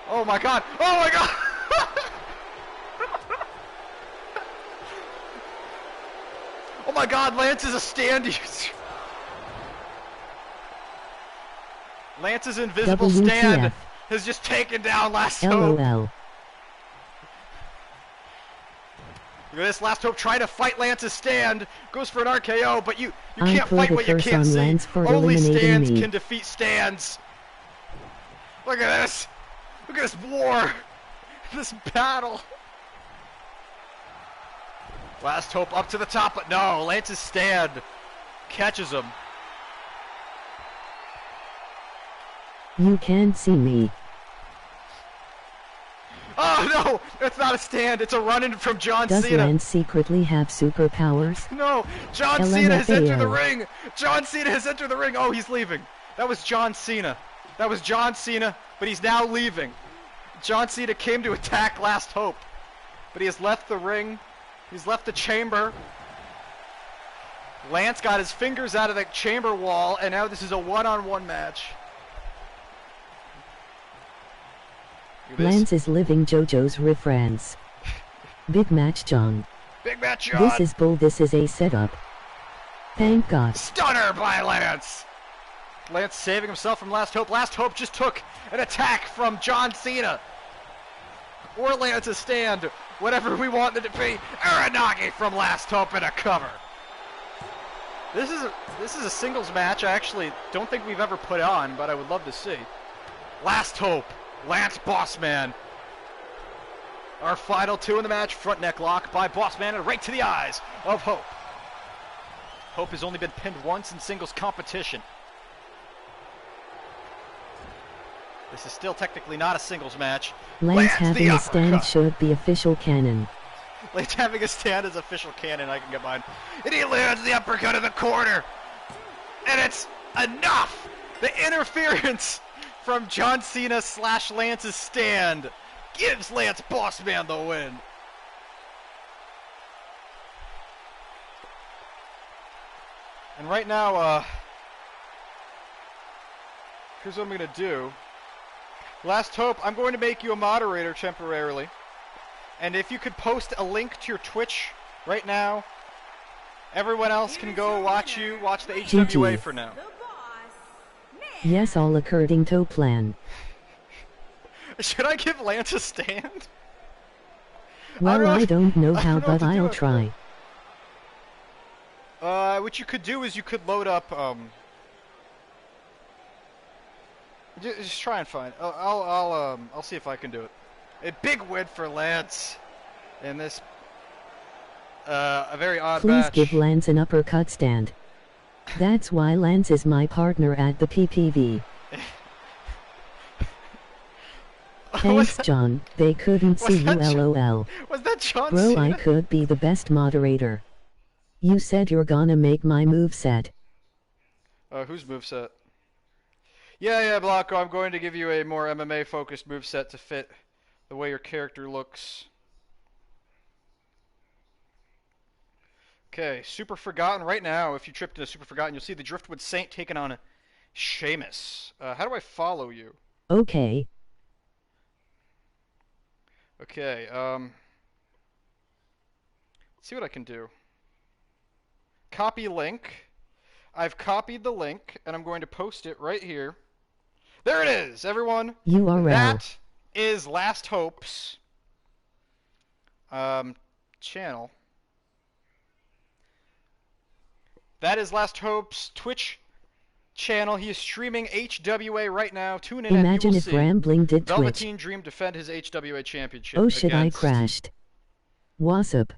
Oh my God. Oh my God. Oh my God, Lance is a stand user. Lance's invisible stand has just taken down Last Hope. LOL. Look at this, Last Hope trying to fight Lance's stand. Goes for an RKO, but you can't fight what you can't see. Only stands can defeat stands. Look at this. Look at this war. This battle. Last Hope up to the top, but no, Lance's stand catches him. You can't see me. Oh no, that's not a stand, it's a run-in from John Cena. Does Lance secretly have superpowers? No, John Cena has entered the ring. John Cena has entered the ring. Oh, he's leaving. That was John Cena. That was John Cena, but he's now leaving. John Cena came to attack Last Hope, but he has left the ring. He's left the chamber. Lance got his fingers out of the chamber wall, and now this is a one-on-one match. Lance is living JoJo's reference. Big match, John. Big match, John. This is bull. This is a setup. Thank God. Stunner by Lance. Lance saving himself from Last Hope. Last Hope just took an attack from John Cena. Or Lance's stand, whatever we wanted it to be. Uranage from Last Hope in a cover. This is a singles match I actually don't think we've ever put on, but I would love to see. Last Hope, Lance Bossman. Our final two in the match, front neck lock by Bossman and right to the eyes of Hope. Hope has only been pinned once in singles competition. This is still technically not a singles match. Lance having a stand showed the official canon. Lance having a stand is official canon, I can get behind. And he lands the uppercut in the corner. And it's enough! The interference from John Cena / Lance's stand gives Lance Bossman the win. And right now, here's what I'm going to do. Last Hope, I'm going to make you a moderator temporarily. And if you could post a link to your Twitch right now, everyone else can go watch the HWA for now. Yes, all according to plan. Should I give Lance a stand? Well, I don't know how, but I'll try. What you could do is you could load up, just try and find. I'll see if I can do it. A big win for Lance in this, a very odd match. Please give Lance an uppercut stand. That's why Lance is my partner at the PPV. Thanks, John. They couldn't see you, LOL. Was that John Bro, Cena? I could be the best moderator. You said you're gonna make my moveset. Whose moveset? Yeah, Blanco, I'm going to give you a more MMA-focused moveset to fit the way your character looks. Okay, Super Forgotten right now. If you tripped into Super Forgotten, you'll see the Driftwood Saint taking on Sheamus. How do I follow you? Okay. Okay, let's see what I can do. Copy link. I've copied the link, and I'm going to post it right here. There it is, everyone. URL. That is Last Hope's channel. That is Last Hope's Twitch channel. He is streaming HWA right now. Tune in. Imagine if Rambling did Twitch. Velveteen Dream defend his HWA championship. Oh shit, I crashed. What's up?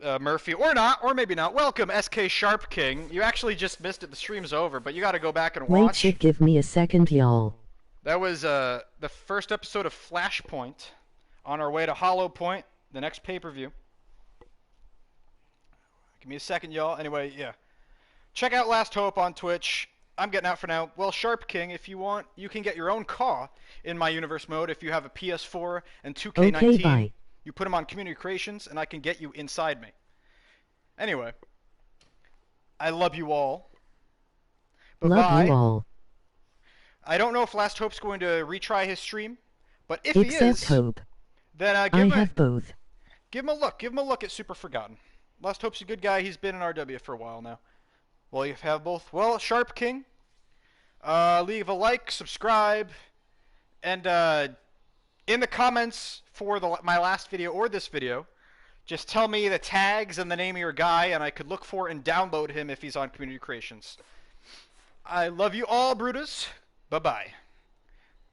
Murphy, or not, or maybe not. Welcome, SK Sharp King. You actually just missed it. The stream's over, but you got to go back and watch. Wait, shit, give me a second, y'all. That was the first episode of Flashpoint. On our way to Hollow Point, the next pay-per-view. Give me a second, y'all. Anyway, yeah. Check out Last Hope on Twitch. I'm getting out for now. Well, Sharp King, if you want, you can get your own Caw in my universe mode if you have a PS4 and 2K19. Okay, bye. You put them on Community Creations, and I can get you inside me. Anyway, I love you all. Bye-bye. Love you all. I don't know if Last Hope's going to retry his stream, but if Except he is, Hope. then I have both. Give him a look. Give him a look at Super Forgotten. Last Hope's a good guy. He's been in RW for a while now. Well, you have both. Well, Sharp King, leave a like, subscribe, and in the comments for my last video or this video, just tell me the tags and the name of your guy, and I could look for and download him if he's on Community Creations. I love you all, Brutus. Bye-bye.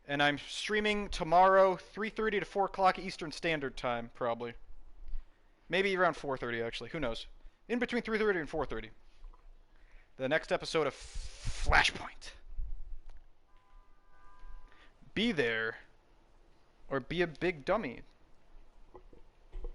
And I'm streaming tomorrow, 3:30 to 4 o'clock Eastern Standard Time, probably. Maybe around 4:30, actually. Who knows? In between 3:30 and 4:30. The next episode of Flashpoint. Be there, or be a big dummy.